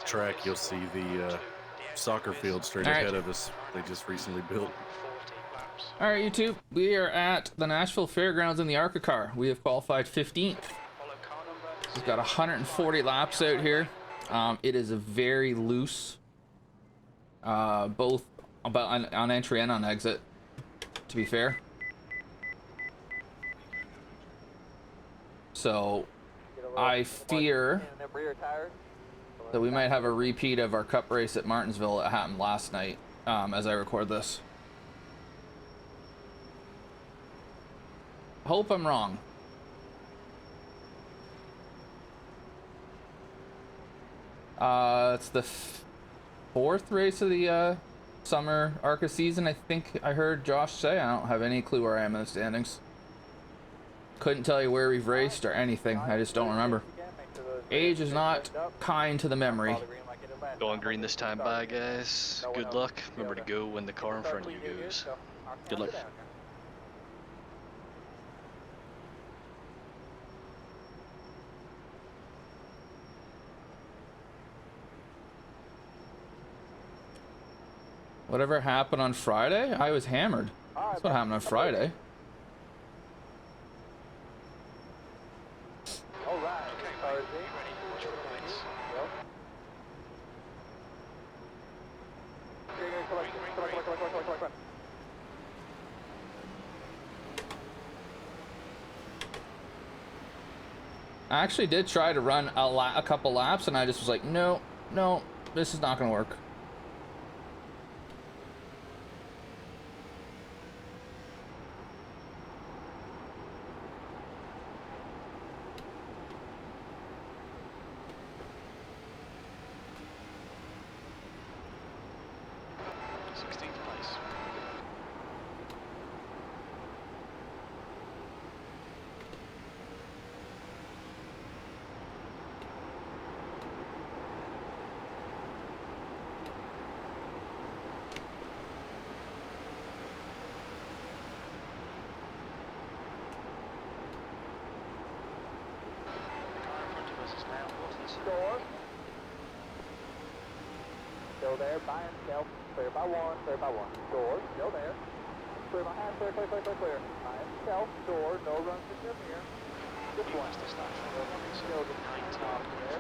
track, you'll see the soccer field straight ahead of us. They just recently built. All right, YouTube, we are at the Nashville Fairgrounds in the ARCA car. We have qualified 15th. We've got 140 laps out here. It is a very loose, both about on entry and on exit, to be fair. So I fear that we might have a repeat of our cup race at Martinsville that happened last night, as I record this. Hope I'm wrong. It's the fourth race of the summer ARCA season, I think I heard Josh say. I don't have any clue where I am in the standings. Couldn't tell you where we've raced or anything. I just don't remember. Age is not kind to the memory. Going green this time, bye guys. Good luck. Remember to go when the car in front of you goes. Good luck. Whatever happened on Friday? I was hammered. That's what happened on Friday. I actually did try to run a couple laps, and I just was like, no, this is not going to work. Still there by himself, clear by one, door, still there. Clear my hand, clear. By himself, door, no runs in your mirror. Just one. Still the 19, there.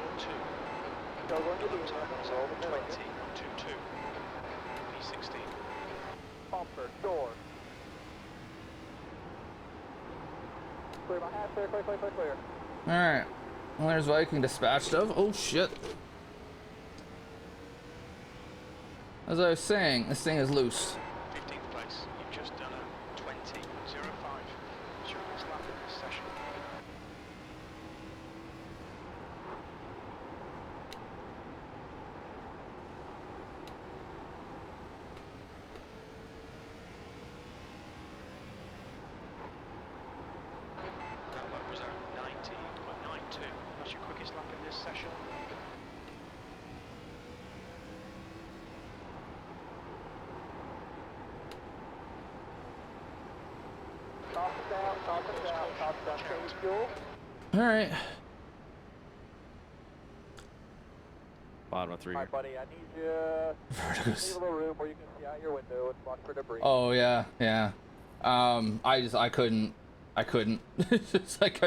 Still going to be roll the middle. 20, 2-2. P16. Bumper, door. Clear my hand, clear. Alright. Well, there's Viking dispatched of. Oh, shit. As I was saying, this thing is loose. 15th place. You've just done a 20.05. Shortest lap in this session. That lap was at 90.92. That's your quickest lap in this session. Top down, change fuel. Alright. Bottom of 3 Hi, here. buddy, I need you to leave a little room where you can see out your window and watch for debris. Oh, yeah. I couldn't. It's like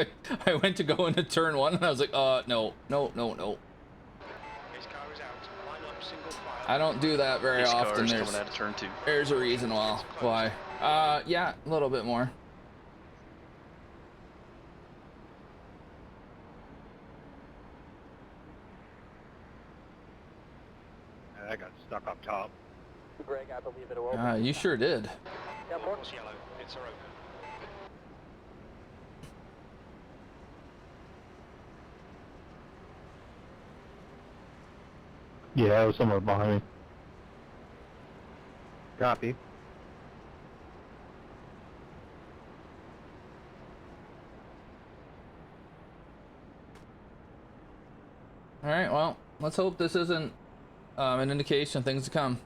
I went to go into turn 1 and I was like, no. His car is out. Line up, single file. I don't do that very His often. car's coming out of turn 2. There's a reason why. Yeah, a little bit more. I got stuck up top. Greg, I believe it'll open. You sure did. Yeah, more. Almost yellow. It's are open. Yeah, it was somewhere behind me. Copy. Alright, well, let's hope this isn't an indication of things to come.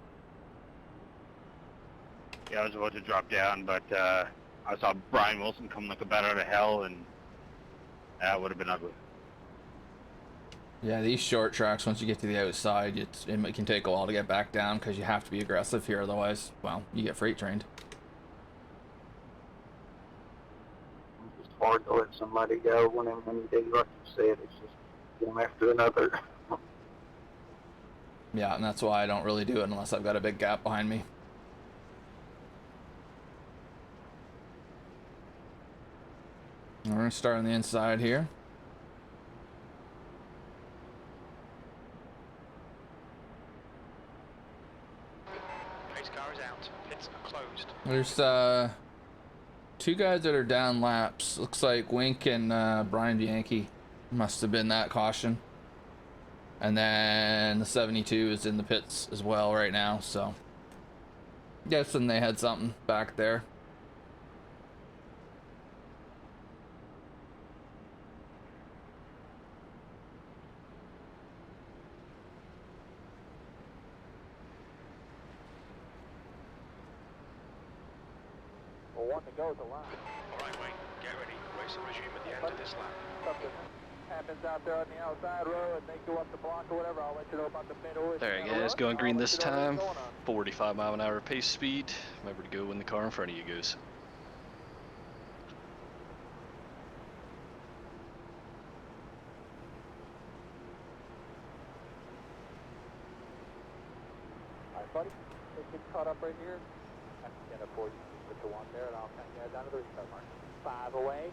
Yeah, I was about to drop down, but I saw Brian Wilson come like a bat out of hell, and that would have been ugly. Yeah, these short tracks, once you get to the outside, it can take a while to get back down because you have to be aggressive here. Otherwise, well, you get freight trained. It's just hard to let somebody go when you do, like you said, it's just one after another. Yeah, and that's why I don't really do it unless I've got a big gap behind me. We're going to start on the inside here. Pace car is out. Pits are closed. There's two guys that are down laps. Looks like Wink and Brian Bianchi must have been that caution. And then the 72 is in the pits as well right now, so guessing they had something back there. Well, one to go at the line. Alright, Wayne, get ready. Race will resume at the end of this lap. Something happens out there on the outside row and they go up the block or whatever, I'll let you know about the middle. There he is, going green this time. 45 mile an hour pace speed. Remember to go when the car in front of you goes. Alright, buddy, let's get caught up right here. I can get up for you. Put the one there and I'll count you guys down to the restart mark. 5 away.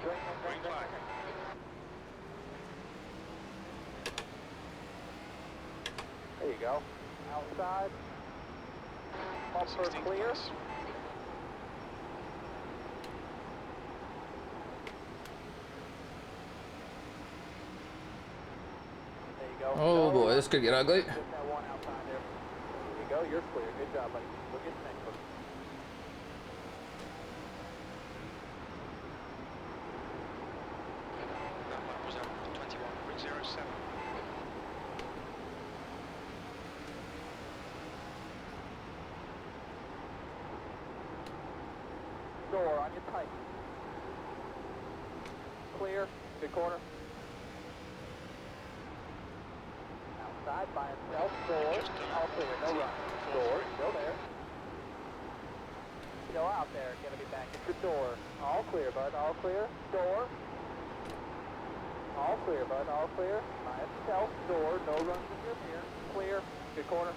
Green flag. There you go. Outside. Bumper 16th clear. place. There you go. Oh boy, this could get ugly. Just that one outside there. There you go. You're clear. Good job, buddy. We'll get the next one. That lap was at 21.07. Door on your tight. Clear. Good corner. Outside by himself. Door. Just done. All clear. No run. Door. Still there. Still out there. Gonna be back at your door. All clear, bud. All clear. Door. All clear, bud. All clear. By himself. Door. No runs in your mirror. Clear. Good corner.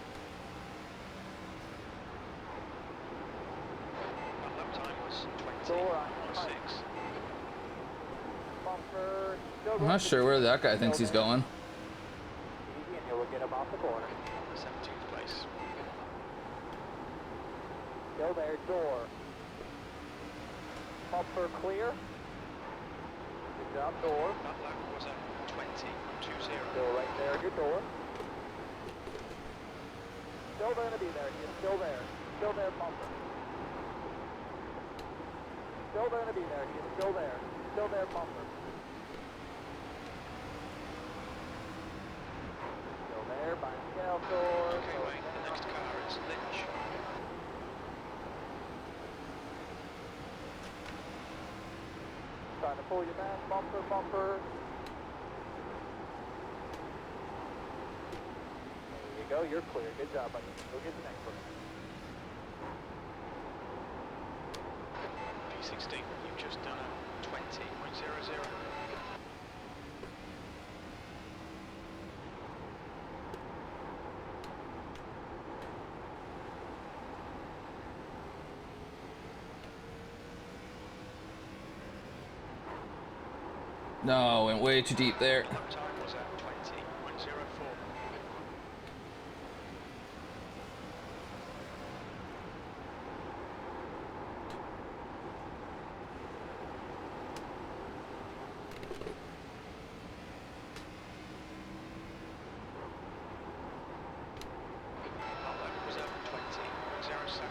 That lap time was Door on your 20.6. tight. Bumper. Still I'm not sure where that guy thinks he's going. Easy, and you'll get him off the corner. 17th place. Still there, door. Bumper clear. Good job, door. That lap was at 20.20. Still right there, your door. Still gonna be there, he's still there. Still there, bumper. Still gonna be there, he's still there. Still there, bumper. Still there, by himself, door. Okay, Still Wayne, the there. next car is Lynch. Trying to pull you back, bumper, bumper. There you go, you're clear. Good job, buddy. Go get the next one. P16, you've just done a 20.00. No, went way too deep there. Lap time was at 20.04. That lap was at 20.07.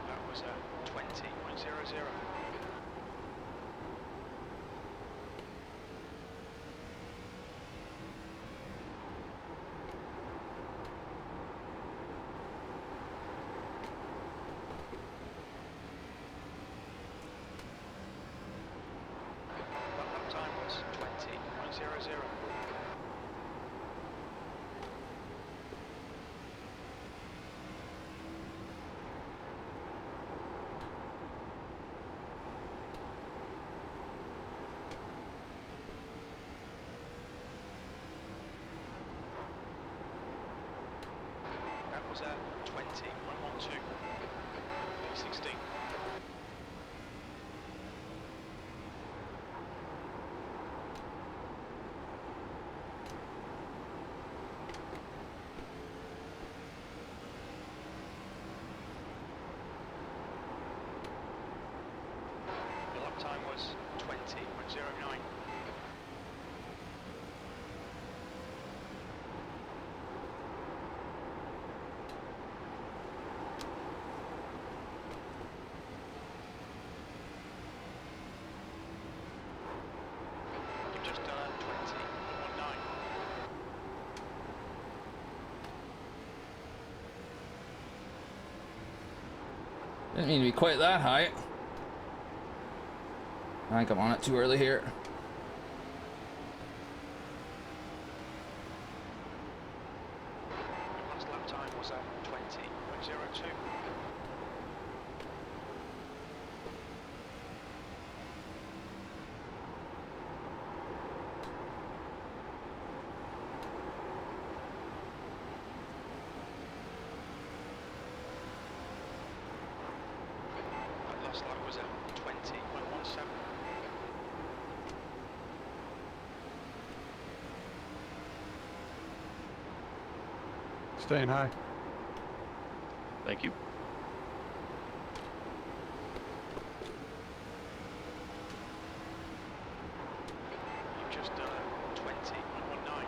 That was at 20.00. was at 20.12. P16. Your lap time was 20.09. You've just done 20.19. Didn't mean to be quite that high. I think I'm on it too early here. Your last lap time was at 20.02. That last lap was at 20.17. Staying high. Thank you. You've just done 20.19.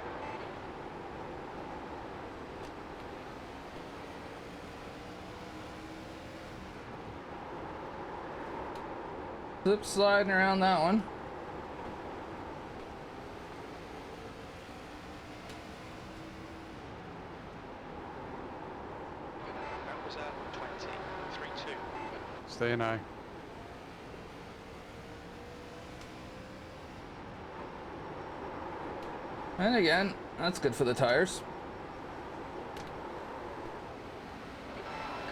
Slip sliding around that one. That was at 20.32. Staying high. And again, that's good for the tires.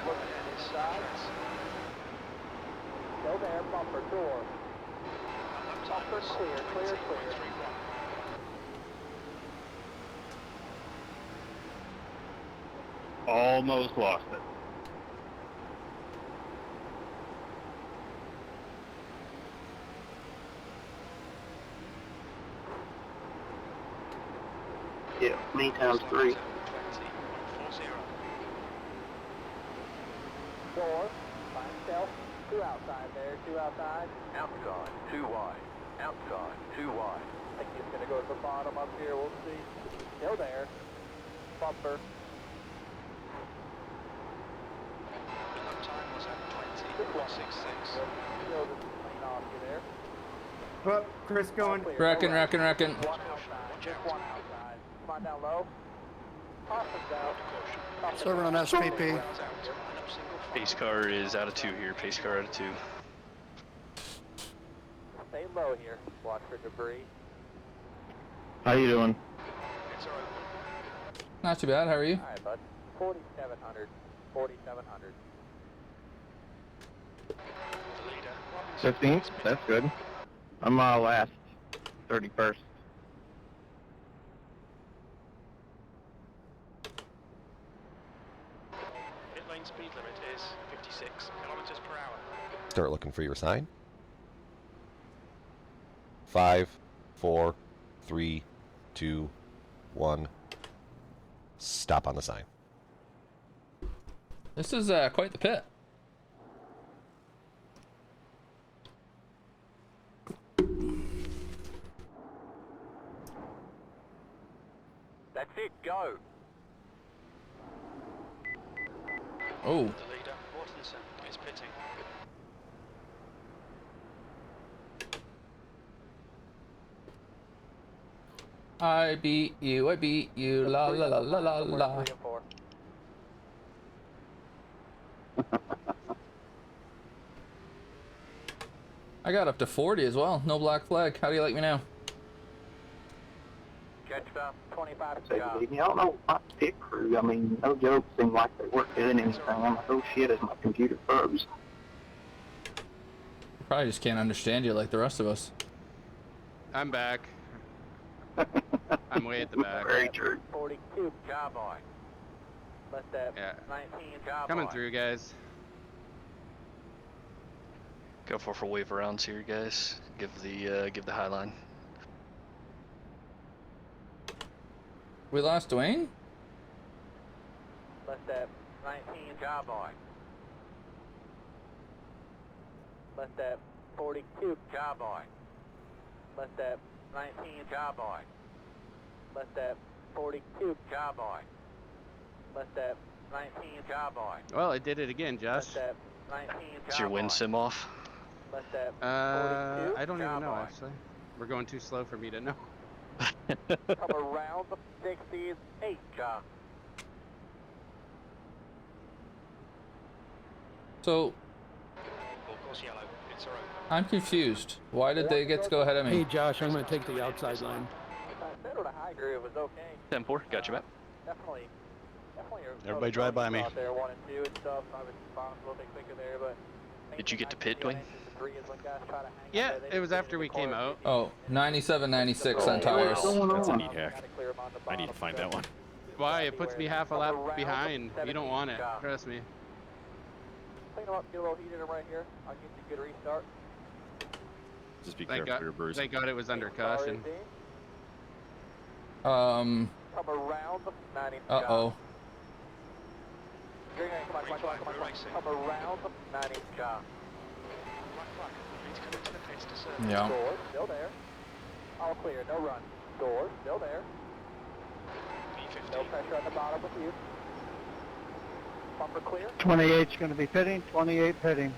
Looking at his side. Go there, bumper door. Bumper clear, clear, clear. Almost lost it. Yeah, me times 3. 20.40. Door, find self, 2 outside there, 2 outside. Outside, 2 wide. Outside, 2 wide. I think he's gonna go to the bottom up here, we'll see. Still there. Bumper. Your lap time was at 20.66. Still just clean off you there. Well, Chris going. Clear, Wrecking, no right. wrecking, wrecking. One outside, just one outside. Come on down low. Austin's out. Server on SPP. Pace car is out of 2 here. Pace car out of 2. Stay low here. Watch for debris. How you doing? Not too bad. How are you? Alright, bud. 4,700. 4,700. 15th? That's good. I'm last. 31st. Pit lane speed limit is 56 kilometers per hour. Start looking for your sign. 5, 4, 3, 2, 1. Stop on the sign. This is quite the pit. That's it, go. Oh, The leader, Mortensen, is pitting. I beat you, la la la la la la. 3 and 4. I got up to 40 as well. No black flag. How do you like me now? Catch up. 25 Say, job. believe me, I don't know my pit crew. I mean, no joke, seemed like they weren't doing anything. I'm like, oh shit, as my computer froze. Probably just can't understand you like the rest of us. I'm back. I'm way at the back. Very true. 42. Cowboy. Left step. Yeah. 19. Job Coming on. through, guys. Go for wave arounds here, guys. Give the high line. We lost Dwayne? Left step. 19. Job on. Left step. 42. Job on. Left step. 19. Job on. Left step. 42. Job on. Left step. 19. Job on. Well, I did it again, Left Josh. step. 19. Job Is your wind on. sim off? Left step. 42. I don't even job know, on. actually. We're going too slow for me to know. Come around the 68. Job. So, Ball course yellow. It's a open. I'm confused. Why did they get to go ahead of Hey, me? Josh, I'm going to take the outside line. Middle to high groove was okay. 10-4, got you back. Definitely. Everybody drive by me. Out there 1 and 2 and stuff. I was responsible, a bit quicker there, but. Did you get to pit, Dwayne? Yeah, it was after we came out. Oh, 97, 96 on tires. That's a neat hack. I need to find that one. Why? It puts me half a lap behind. You don't want it. Trust me. Clean them up, get a little heat in them right here. I'll get you a good restart. Just be Thank careful for your bruise. Thank God it was under caution. Come around the 90. Uh-oh. Come on. Come around the 90 job. Black flag. You need to come into the pits to serve. Yeah. Door, still there. All clear, no run. Door, still there. No P15. pressure on the bottom with you. Bumper clear. 28's going to be pitting, 28 pitting.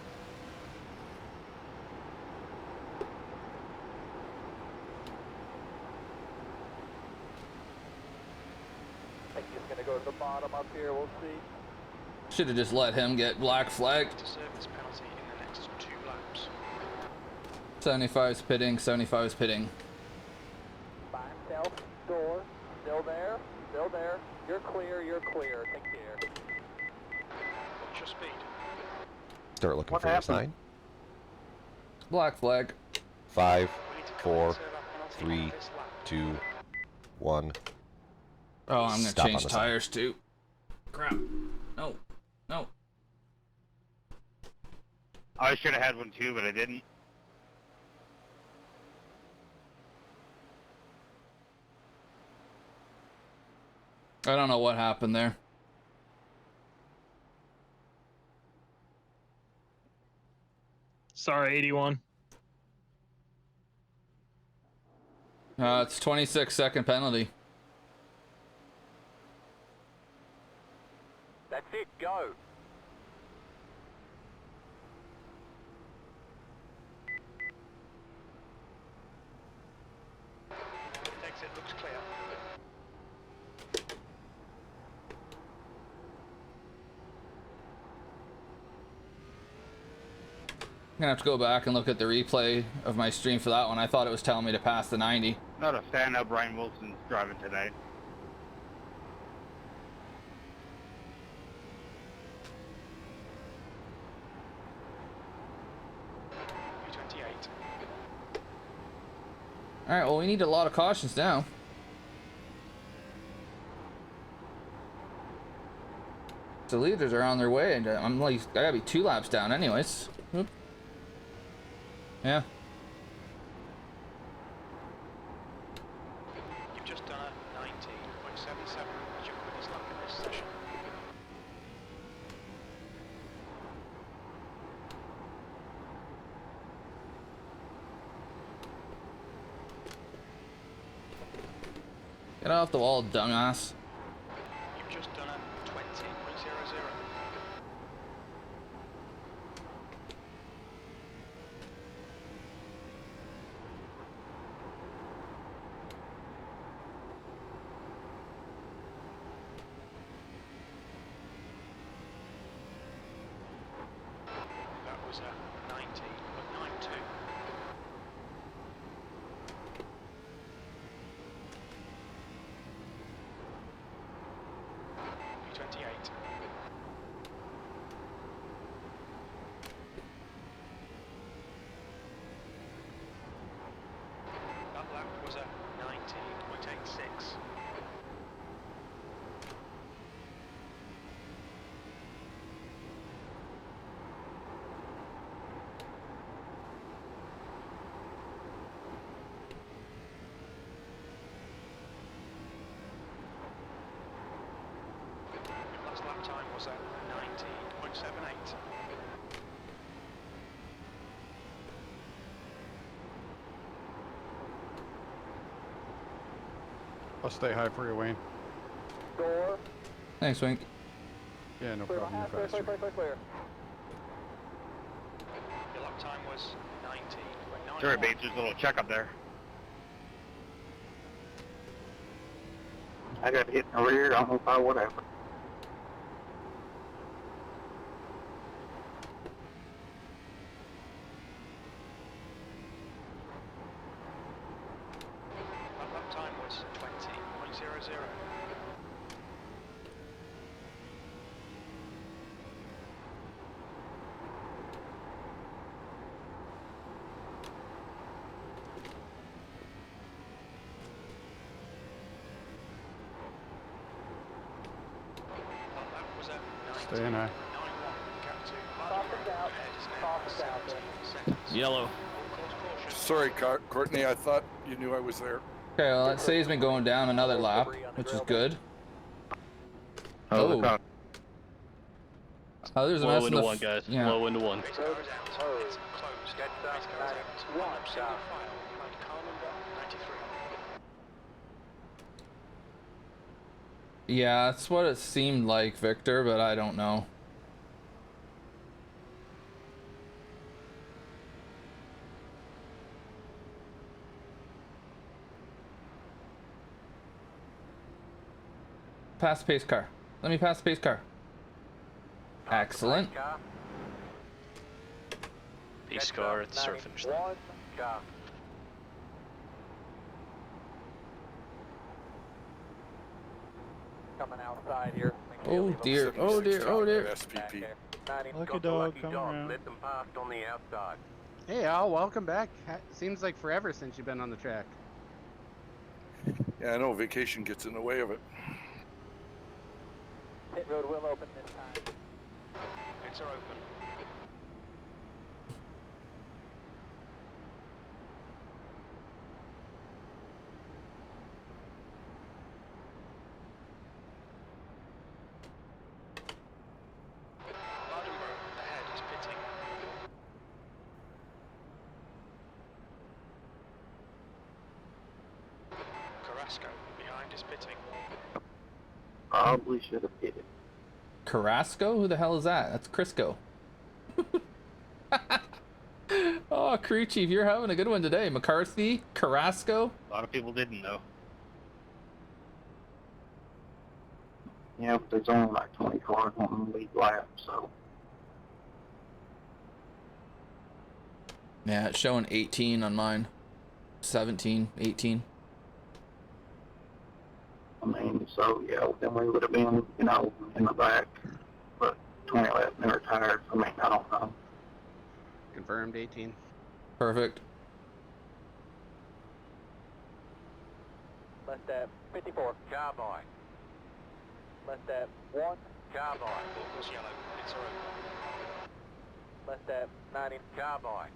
I think he's going to go to the bottom up here, we'll see. Should have just let him get black flagged. To serve this penalty in the next 2 laps. 75's pitting, 75's pitting. By himself, door, still there, still there. You're clear, take care. What's your speed? Start looking What for your happened? sign. Black flag. 5, We need to come 4, and serve our penalty 3, on this lap. 2, 1. Oh, I'm gonna Stop change on the sign. tires too. Crap. No. No. I should have had one too, but I didn't. I don't know what happened there. Sorry, 81. It's 26-second penalty. That's it, go. Exit looks clear. I'm gonna have to go back and look at the replay of my stream for that one. I thought it was telling me to pass the 90. Not a stand-up. Ryan Wilson's driving tonight. P28. Alright, well, we need a lot of cautions now. The leaders are on their way, and I'm like, I gotta be 2 laps down anyways. Oop. Yeah. You've just done a 19.77 as your quickest lap in this session. Get off the wall, dumbass. You've just done a 20.00. That was a 19.92. P28. That lap was a 19.86. I'll stay high for you, Wayne. Door. Thanks, Wink. Yeah, no Clear problem. behind, You're clear, faster. clear. Your lap time was 19.91. Sorry, Bates, there's a little check up there. I got hit in the rear. I don't know if I would have. Lap time was 20.00. Lap was at Staying high. 19.91. Gap to Softens out. ahead is now Softens out. 17 seconds. Yellow. Full course caution. Sorry, Courtney. I thought you knew I was there. Okay, well, that saves me going down another lap, which is good. Oh. Oh, there's a mess Low in into the one, guys. Yeah. Low into one. Race cars out. It's closed. Race cars out. Line up single file. Like car number 93. Yeah, that's what it seemed like, Victor, but I don't know. Pass the pace car. Let me pass the pace car. Excellent. Car. Pace car at the start finish line. One. Car. Coming outside here. Make sure you Oh leave 'em dear, oh dear, oh dear. back SPP. there. 90. Got the lucky dog. Let them pass on the outside. Hey, Al, welcome back. Seems like forever since you've been on the track. Yeah, I know vacation gets in the way of it. Pit road will open this time. Pits are open. Mardenborough ahead is pitting. Carrasco behind is pitting. Probably should have hit it. Carrasco? Who the hell is that? That's Crisco. Oh, crew chief, you're having a good one today. McCarthy, Carrasco. A lot of people didn't know. Yeah, but there's only like 24 on the lead lap, so. Yeah, it's showing 18 on mine. 17, 18. I mean, so yeah, then we would have been, you know, in the back, but 20 laps and retired. I mean, I don't know. Confirmed 18. Perfect. Left at 54. Carbine. Left at 1. Carbine. Focus yellow. Pits are open. Left at 90. Carbine.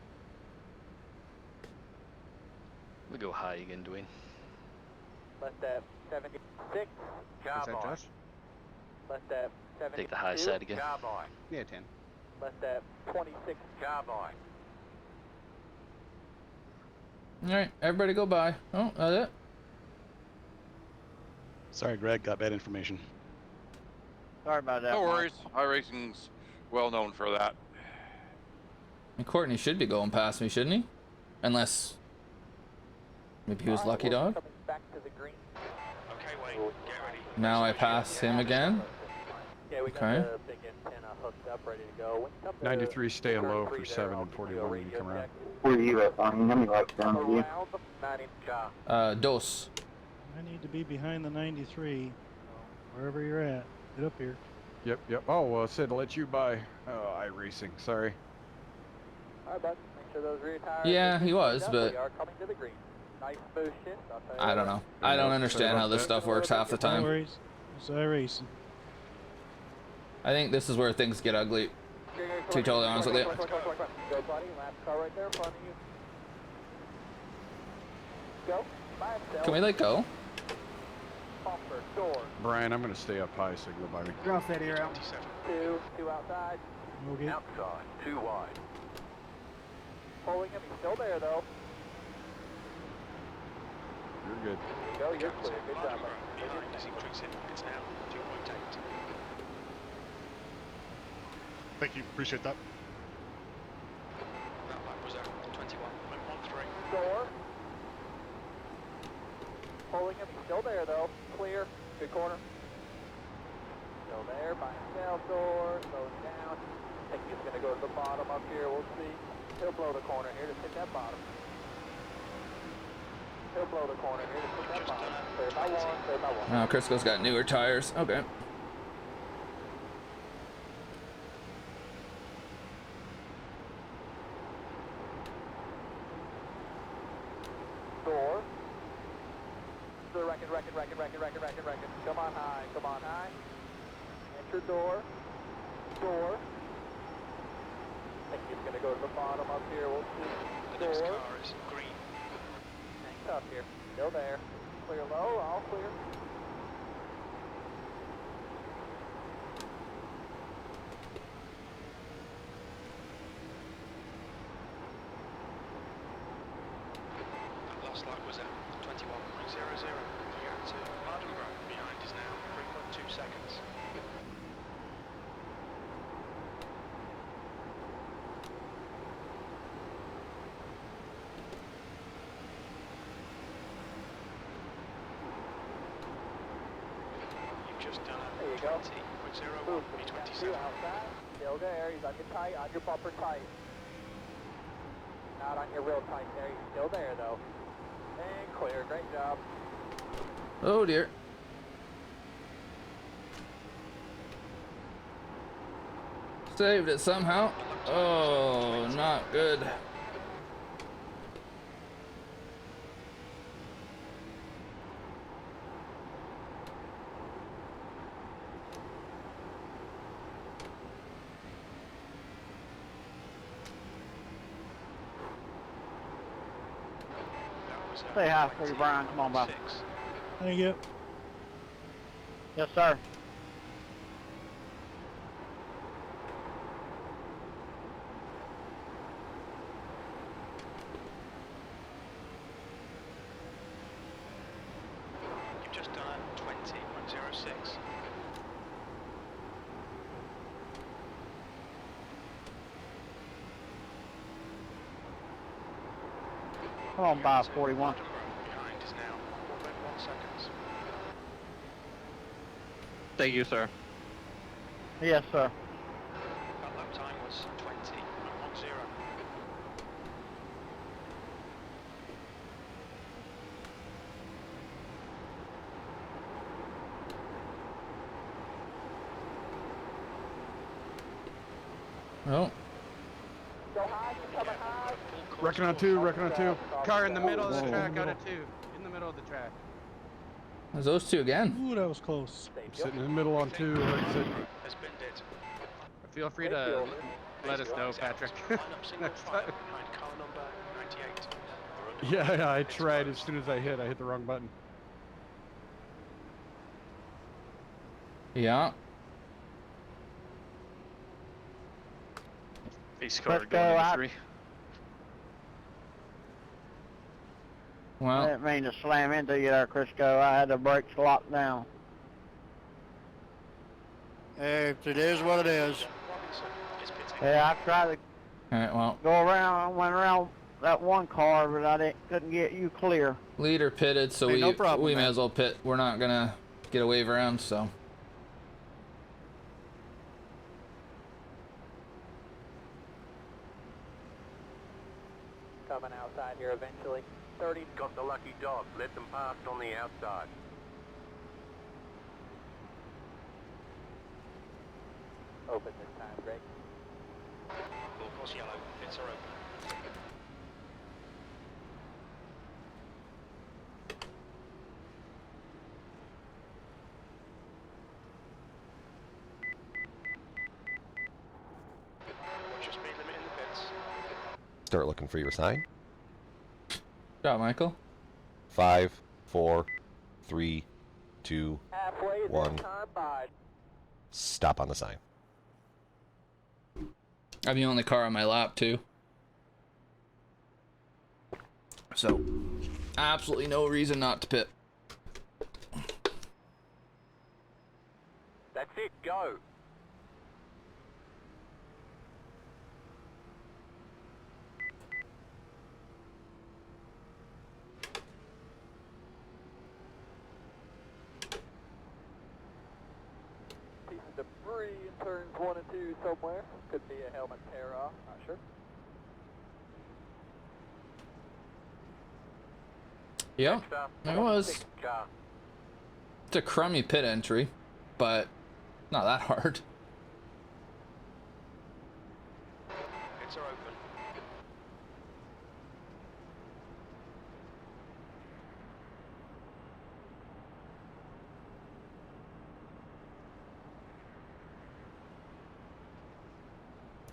We go high again, Dwayne. Left at 76. Is that Carbine. Josh? Left at 72. Take the high side again. Carbine. Yeah, 10. Left at 26. Carbine. Alright, everybody go by. Oh, that's it. Sorry, Greg, got bad information. Sorry about that. No Mike. worries. iRacing's well known for that. And Courtney should be going past me, shouldn't he? Unless maybe he was lucky dog. Coming back to the green. Okay, Wayne, get ready. Now I pass him again. Yeah, we got Okay. the big antenna hooked up, ready to go. When you come to 93 staying turn low 3 for there, 7 I'll and give you a 41 when you radio come around. check. Where are you at, Bonnie? Let me like down to you. Around 90. Car. Dos. I need to be behind the 93. Wherever you're at, get up here. Yep, yep. Oh, well, it said to let you by. Oh, iRacing. Sorry. All right, bud. Make sure those rear tires. Yeah, are he was, up. but We are coming to the green. Nice boost shift. I'll tell you I don't what. know. I don't Yeah, understand sorry how about this that. stuff works half the No time. worries. It's iRacing. I think this is where things get ugly. To be totally honest with you. Go, buddy. Last car right there in front of you. Go. By himself. Can we let go? Bumper, door. Brian, I'm going to stay up high so you can go by me. You're all set here, Al. 27. Two outside. Okay. Outside. 2 wide. Pulling him. He's still there, though. You're good. Go, you're clear. Good job. Behind is increasing. It's now 2.8. Thank you. Appreciate that. That lap was 21.13. Door. Pulling him. He's still there, though. Clear. Good corner. Still there. By himself. Door. Slowing down. I think he's going to go to the bottom up here. We'll see. He'll blow the corner here. Just hit that bottom. He'll blow the corner here. Just hit that bottom. Clear by one. Clear by one. Oh, Crisco's got newer tires. Okay. Door. The record. Come on high. Come on high. Enter door. Door. I think he's going to go to the bottom up here. We'll see. The next Door. car is green. Hang tough here. Still there. Clear low. All clear. That last lap was at 21.00. Clear to Mardenborough. Behind is now 3.2 seconds. You've just done There you a go. 20.01. Boom. B27. Outside. Still there. He's on your tight. On your bumper tight. Not on your real tight there. He's still there, though. And clear. Great job. Oh dear. Saved it somehow. Oh, not good. Say hi for you, Brian. Come on, Bob. Thank you. Yes, sir. You've just done a 20.06. Come on, Bob. 41. Behind is now 4.1 seconds. Thank you, sir. Yes, sir. That lap time was 20.10. Oh. Go high. You coming high? Reckon on two. Car in the middle of the track out of 2. In the middle of the track. There's those two again. Ooh, that was close. Sitting in the middle on 2. Like I said. Has been dead. Feel free to let us know, Patrick. Next time. Behind car number 98. Yeah, I tried as soon as I hit the wrong button. Yeah. Face car Let's going go into out. 3. I Well, didn't mean to slam into you there, Crisco. I had the brakes locked down. Hey, it is what it is. Yeah, I tried to alright, well, go around. I went around that one car, but I couldn't get you clear. leader pitted, so Hey, we no problem, may man. as well pit. We're not gonna get a wave around, so. Coming outside here eventually. 30. Got the lucky dog. Let them pass on the outside. Open this time, Greg. Full course yellow. Pits are open. What's your speed limit in the pits? Start looking for your sign. Good job, Michael. 5, 4, 3, 2, Halfway is 1. time by. Stop on the sign. I'm the only car on my lap, too. So, Absolutely no reason not to pit. That's it, go. Piece of debris in turns 1 and 2 somewhere. Could be a helmet tear off, not sure. Yeah, it was. It's a crummy pit entry, but not that hard. Pits are open.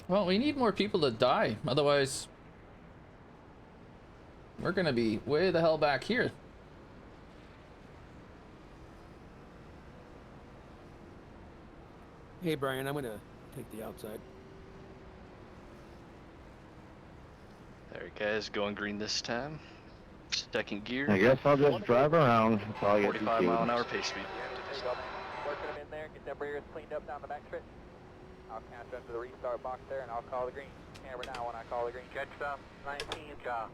Well, we need more people to die, otherwise we're gonna be way the hell back here. Hey Brian, I'm gonna take the outside. There, guys, going green this time. Second gear. I guess I'll just drive around. That's all I get to 45 do. mile an hour pace speed. There you go, man. Working them in there, get them rears cleaned up down the back stretch. I'll count you into the restart box there, and I'll call the green. Camera down when I call the green. Jet stop, 19, car.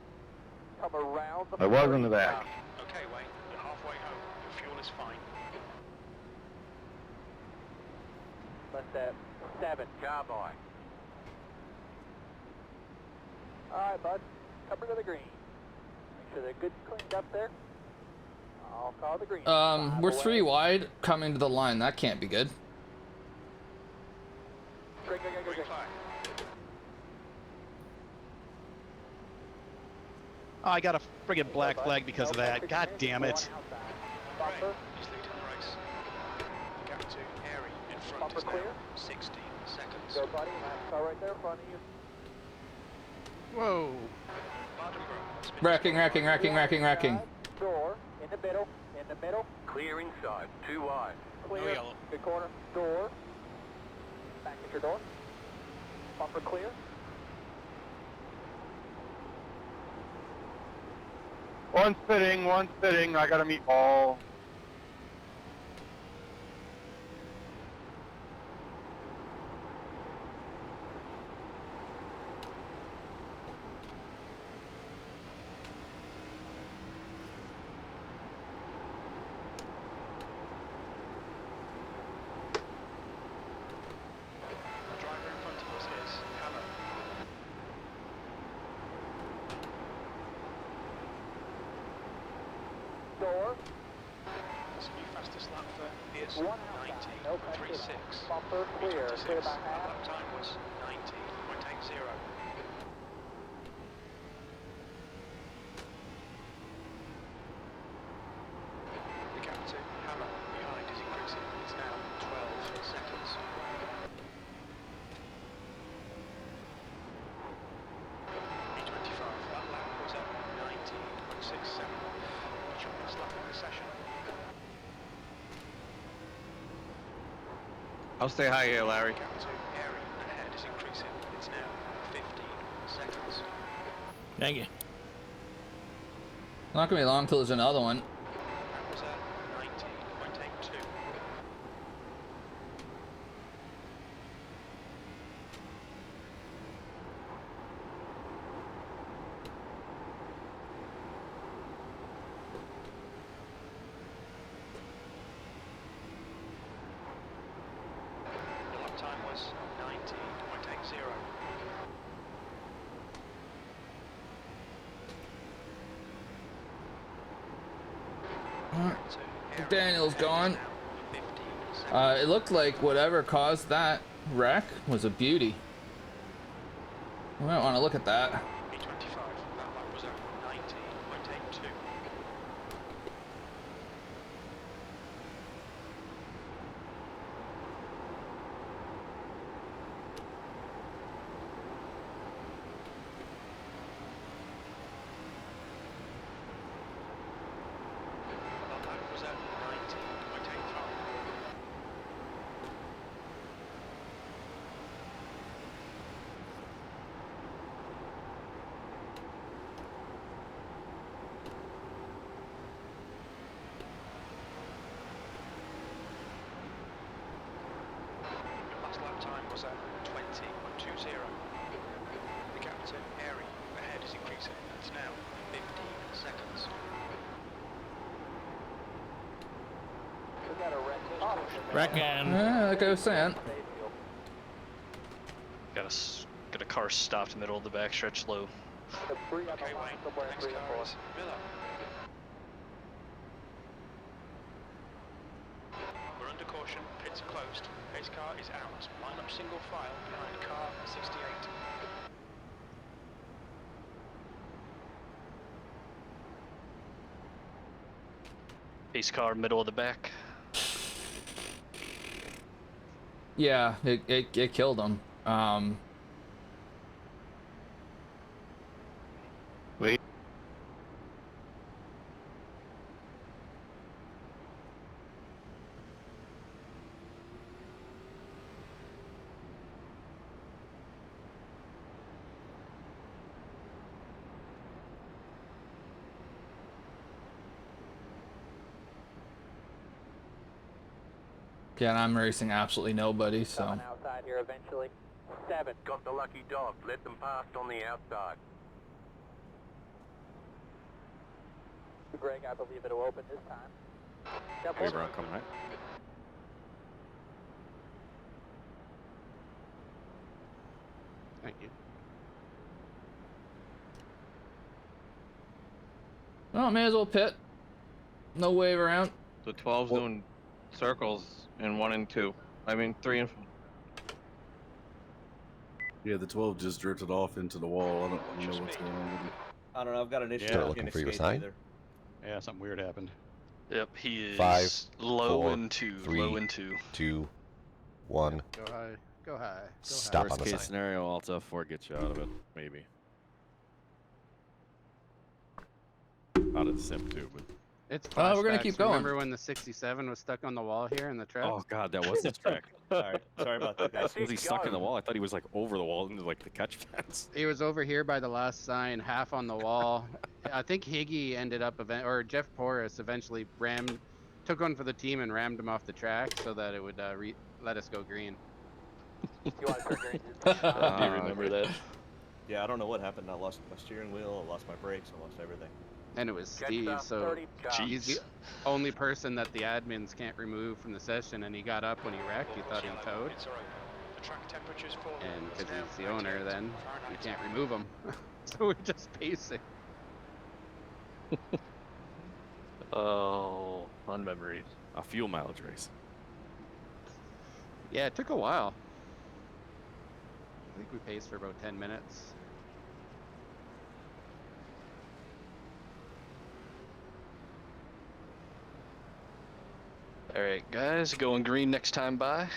Come around the I was in the back. Okay, Wayne, you're halfway home. Your fuel is fine. Let's that 7. Car boy. Alright, bud. Come to the green. Make sure they're good cleaned up there. I'll call the green. We're 3 wide coming to the line. That can't be good. Green, green, green, green, green. Oh, I got a friggin' black flag because of that. God damn it. Bumper, He's leading the race. Gap to Airy in front bumper is now clear. 16 seconds. Go, buddy. NASCAR right there in front of you. Whoa. Mardenborough. Wrecking. Door, in the middle, Clear inside, 2 wide. clear, yellow. good corner, door, back at your door, bumper clear, One's fitting. I gotta meet all. The driver in front of us is Hammer. door, That's the new fastest lap for Pierce. 1 outside, no pressure, 19.36. bumper clear, clear by That half, lap time was 19.80. The gap to Hammer behind is increasing. It's now 12 seconds. E25, that lap was at 19.67. What's your best lap of the session? I'll stay high here, Larry. Gap to Airy ahead is increasing. It's now 15 seconds. Thank you. Not gonna be long till there's another one. That was at 19.82. The lap time was 19.80. Daniel's gone. It looked like whatever caused that wreck was a beauty. We might want to look at that. E25, that lap was at 19.82. That lap was at 19.85. was at 20.20. The gap to Airy ahead is increasing. It's now 15 seconds. We got a wreck. Reckon. Like I was saying. Got a car stopped in the middle of the backstretch low. Okay, Wayne, next car is Miller. We're under caution, pits are closed. Pace car is out. Line up single file behind car 68. Pace car, middle of the back. Yeah, it killed him. Wait. Yeah, and I'm racing absolutely nobody, so. Coming outside here eventually. 7. Got the lucky dog. Let them past on the outside. Greg, I believe it'll open this time. Hey, Ron, come right. Thank you. Well, may as well pit. No wave around. The 12's doing circles in 1 and 2. I mean 3 and 4. Yeah, the 12 just drifted off into the wall. I don't know what's going on with it. I don't know. I've got an issue. Start looking for your sign. Yeah, something weird happened. Yep, he is 5, low 4, in 2. 3, low in 2. 2, 1. Go high. Go high. Go Stop Worst on the case sign. scenario, Alt F4 gets you out of it, maybe. Out of the sim too, but. It's We're gonna flashbacks. keep going. Remember when the 67 was stuck on the wall here in the track? Oh god, that was the track. Sorry about that, guys. Was he stuck in the wall? I thought he was like over the wall into like the catch fence. He was over here by the last sign, half on the wall. I think Higgy ended up, or Jeff Porras eventually took one for the team and rammed him off the track so that it would let us go green. You want to turn green? Do you remember that? Yeah, I don't know what happened. I lost my steering wheel, I lost my brakes, I lost everything. And it was Steve, so he's the only person that the admins can't remove from the session, and he got up when he wrecked. He thought he towed. And because he's the owner, then you can't remove him. So we're just pacing. Oh, fun memories. A fuel mileage race. Yeah, it took a while. I think we paced for about 10 minutes. Alright guys, going green next time by.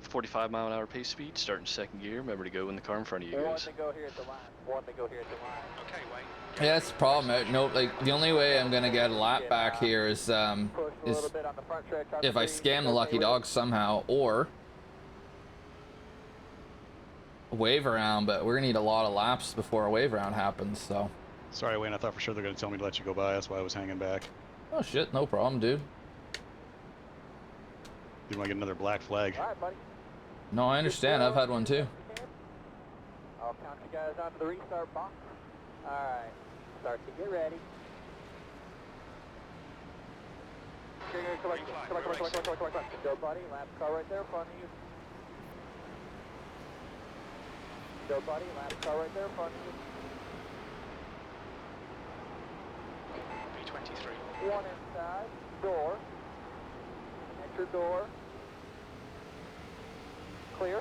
45-mile-an-hour pace speed, starting second gear. Remember to go in the car in front of you One guys. to go here at the line. One to go here at the line. Okay, Wayne. Yeah, that's the problem. No, like the only way I'm gonna get a lap back here is Push a little bit on the front stretch. if I scam the lucky dog somehow, or a wave around. But we're gonna need a lot of laps before a wave round happens. So. Sorry, Wayne. I thought for sure they're going to tell me to let you go by. That's why I was hanging back. Oh shit, no problem, dude. You want to get another black flag? All right, buddy. No, I understand. I've had one too. I'll count you guys onto the restart box. All right. Start to get ready. Come on. Go, buddy. Lap car right there in front of you. Go, buddy. Lap car right there in front of you. P23. One inside. Door. Enter door. Clear.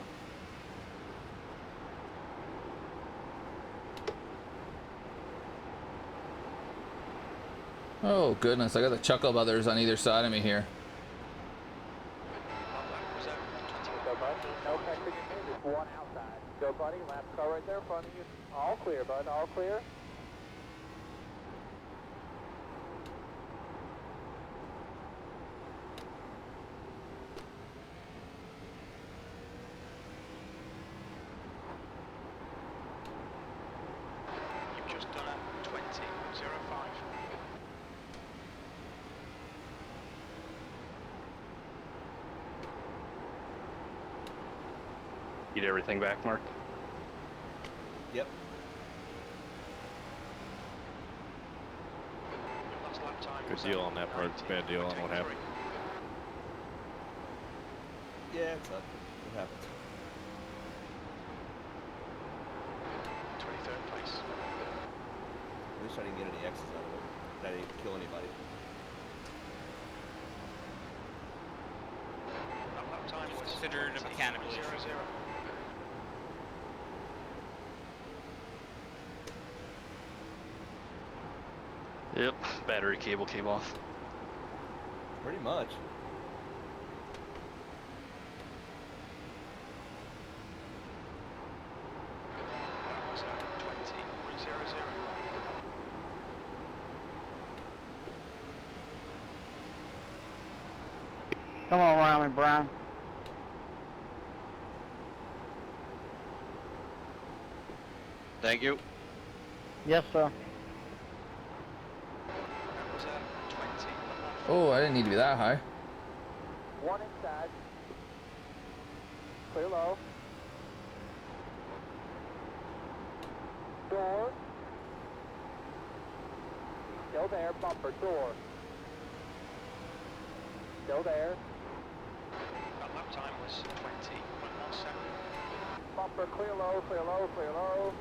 Oh goodness, I got the Chuckle Brothers on either side of me here. Go, buddy. No pressure. Just one outside. Go, buddy. Lap car right there in front of you. All clear, bud. All clear. You've just done a 20.05. Get everything back, Mark? Yep. Good deal on that part. Bad deal on what happened. Yeah, it's up. It happens. 23rd place. At least I didn't get any X's out of it. I didn't kill anybody. Lap time was considered a mechanical issue. 0-0. Yep, battery cable came off. Pretty much. That was 20.00. Come on around me, Brian. Thank you. Yes, sir. That was 20. Oh, I didn't need to be that high. One inside. Clear low. Door. Still there. Bumper. Door. Still there. That lap time was 20.17. Bumper. Clear low. Clear low. Clear low.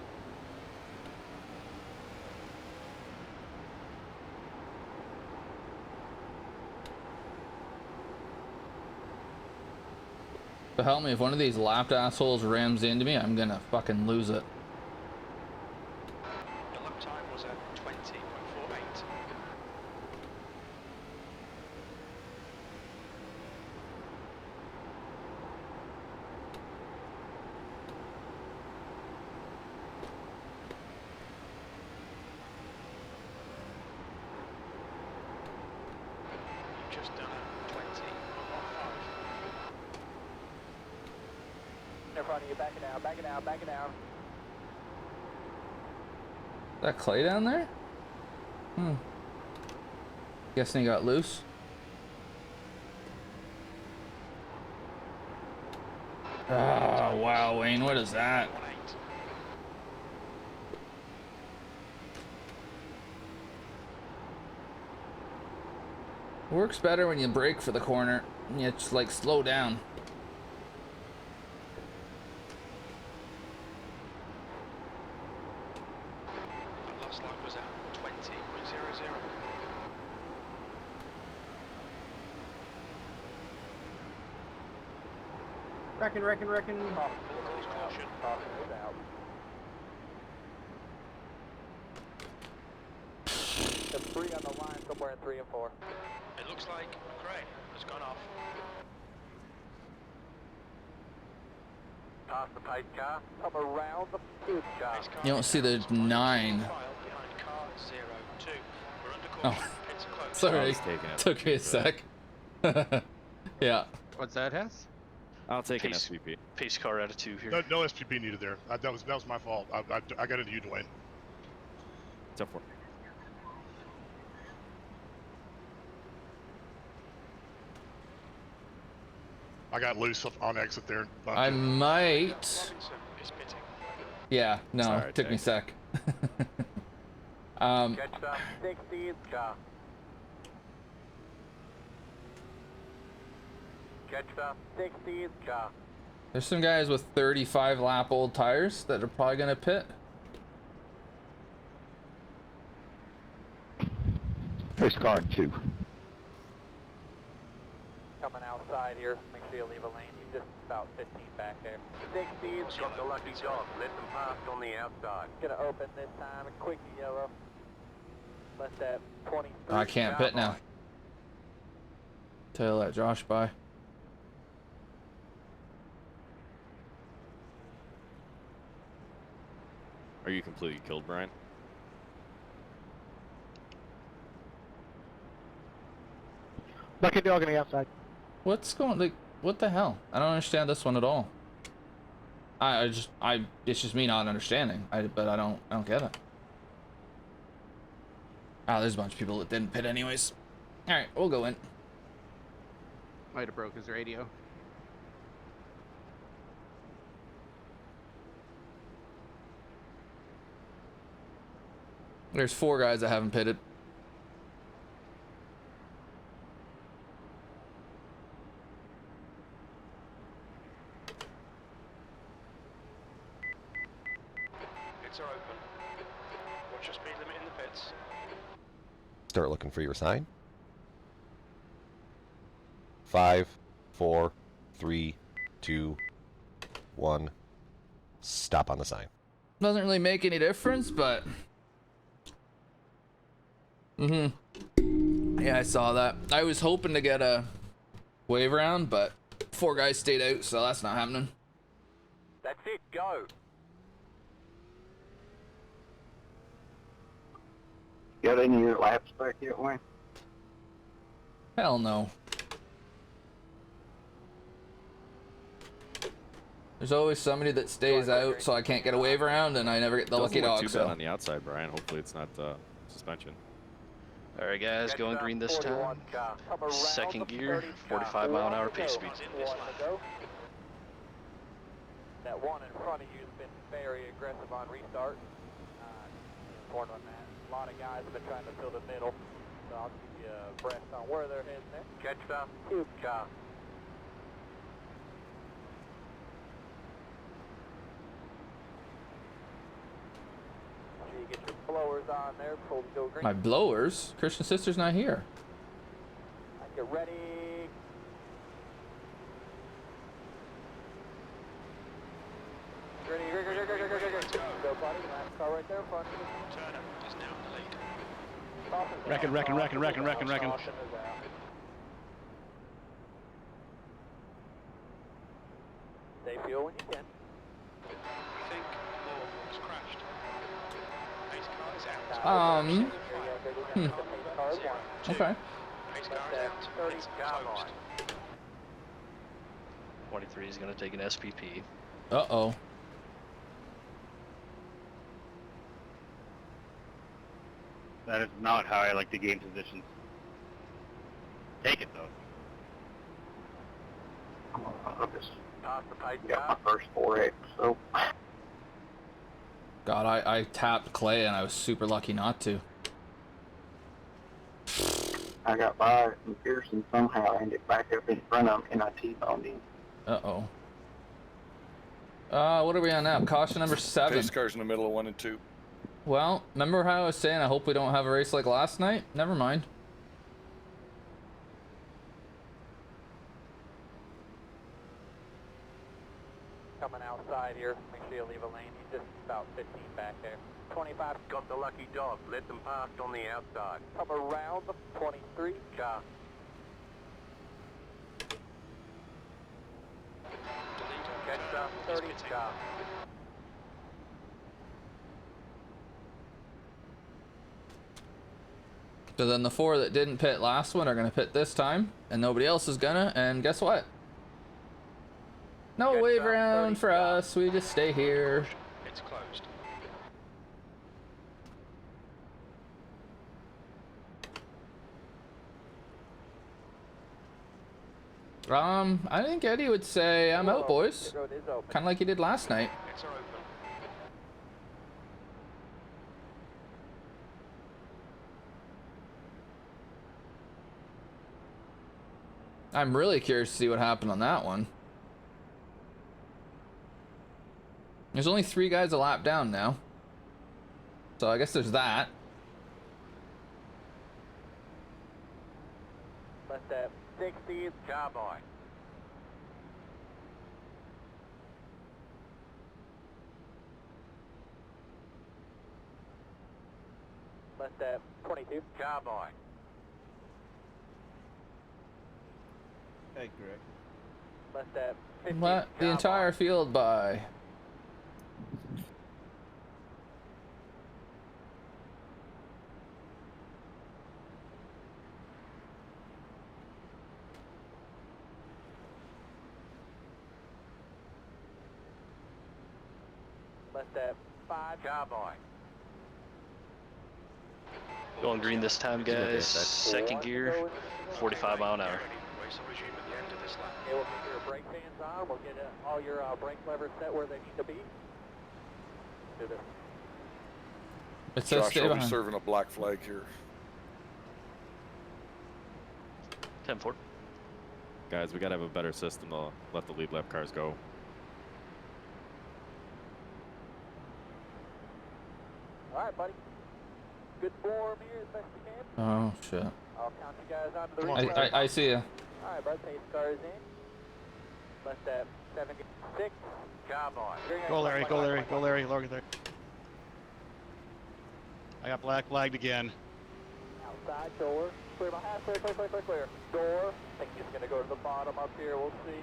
So help me, if one of these lapped assholes rams into me, I'm gonna fucking lose it. The lap time was 20.48. You've just done a 20.15. In front of you. Back it down. Back it down. Back it down. Is that Clay down there? Guessing he got loose. Oh, wow, Wayne, what is that? Works better when you brake for the corner. You just like slow down. That last lap was 20.00. Reckon. Caution. Caution is out. The 3 on the line, somewhere in 3 and 4. It looks like Craig has gone off. Past the pace car. Come around the pace car. Pace car You don't see the 9. file behind car 02. We're under Oh, caution. Pits are closed. sorry. was taking it. Took me a sec. Yeah. What's that, Hess? I'll take an Pace- SVP. Pace car out of 2 here. No SPP needed there. That was my fault. I got into you, Dwayne. It's up for. I got loose on exit there. I might. Robinson is pitting. Yeah, no, Sorry, took me a Jake. sec. Catch up. 60 car. Catch up. 60 car. There's some guys with 35 lap old tires that are probably gonna pit. Pace car 2. Coming outside here. Make sure you leave a lane. You're just about 15 back there. 60 Got the lucky dog. Let them pass on the outside. Gonna open this time. Quick yellow. Let that 23. I can't pit now. Tail that Josh by. Are you completely killed, Brian? Lucky dog on the outside. What's going, like, what the hell? I don't understand this one at all. It's just me not understanding. But I don't get it. Ah, there's a bunch of people that didn't pit anyways. All right, we'll go in. Might have broke his radio. There's 4 guys that haven't pitted. Pits are open. Watch your speed limit in the pits. Start looking for your sign. 5, 4, 3, 2, 1. Stop on the sign. Doesn't really make any difference, but... Yeah, I saw that. I was hoping to get a wave round, but 4 guys stayed out, so that's not happening. That's it, go. Got any of your laps back yet, Wayne? Hell no. There's always somebody that stays out, so I can't get a wave around, and I never get the lucky dog. Too bad on the outside, Brian. Hopefully it's not suspension. All right, guys, going green this time. Second gear, 45-mile-an-hour pace speed. That one in front of you has been very aggressive on restart. Important on that. A lot of guys have been trying to fill the middle, so I'll give you a breath on where they're heading there. Catch up. Cube car. Make sure you get your blowers on there before we go green. My blowers? Christian Sister's not here. Get ready. Ready, go, buddy. Last car right there in front of you. Turner is now in the lead. Reckon. Stay fuel when you can. We think Moore has crashed. Pace car is out. Okay. Pace car is out. It's closed. 23 is going to take an SPP. Uh-oh. That is not how I like to gain positions. Take it, though. I just Pass the pace got my car. first 4X, so God, I tapped Clay, and I was super lucky not to. I got by and Pearson somehow ended back up in front of him, and I T-boned him. Uh-oh. What are we on now? Caution number 7. Pace car's in the middle of 1 and 2. Well, remember how I was saying I hope we don't have a race like last night? Never mind. Coming outside here. Make sure you leave a lane. He's just about 15 back there. 25. Got the lucky dog. Let them pass on the outside. Come around the 23. Car. Catch up. 30. Car. So then the 4 that didn't pit last one are gonna pit this time, and nobody else is gonna, and guess what? No wave round for us, we just stay here. It's closed. I think Eddie would say, I'm out, boys. The road is open. Kind of like he did last night. Pits are open. I'm really curious to see what happened on that one. There's only 3 guys a lap down now. So I guess there's that. Left at 60. Car boy. Left at 22. Car boy. Okay, correct. Left at 15. Let the entire field by. Left at 5. Car boy. Going green this time, guys. Second gear, 45-mile-an-hour. Race will resume at the end of this lap. Okay, we'll get your brake fans on. We'll get all your brake levers set where they need to be. Do this. It says Josh, stay I'll be behind. serving a black flag here. 10-4. Guys, we gotta have a better system to let the lead lap cars go. All right, buddy. Good form here as best you can. Oh shit. I'll count you guys onto the restart. I see ya. All right, bud. Pace car is in. Left at 76. Job on. Go Larry, go Larry, go Larry, Larry. I got black flagged again. Outside door. Clear my half. Clear, clear, clear, clear, clear. Door. I think he's going to go to the bottom up here. We'll see.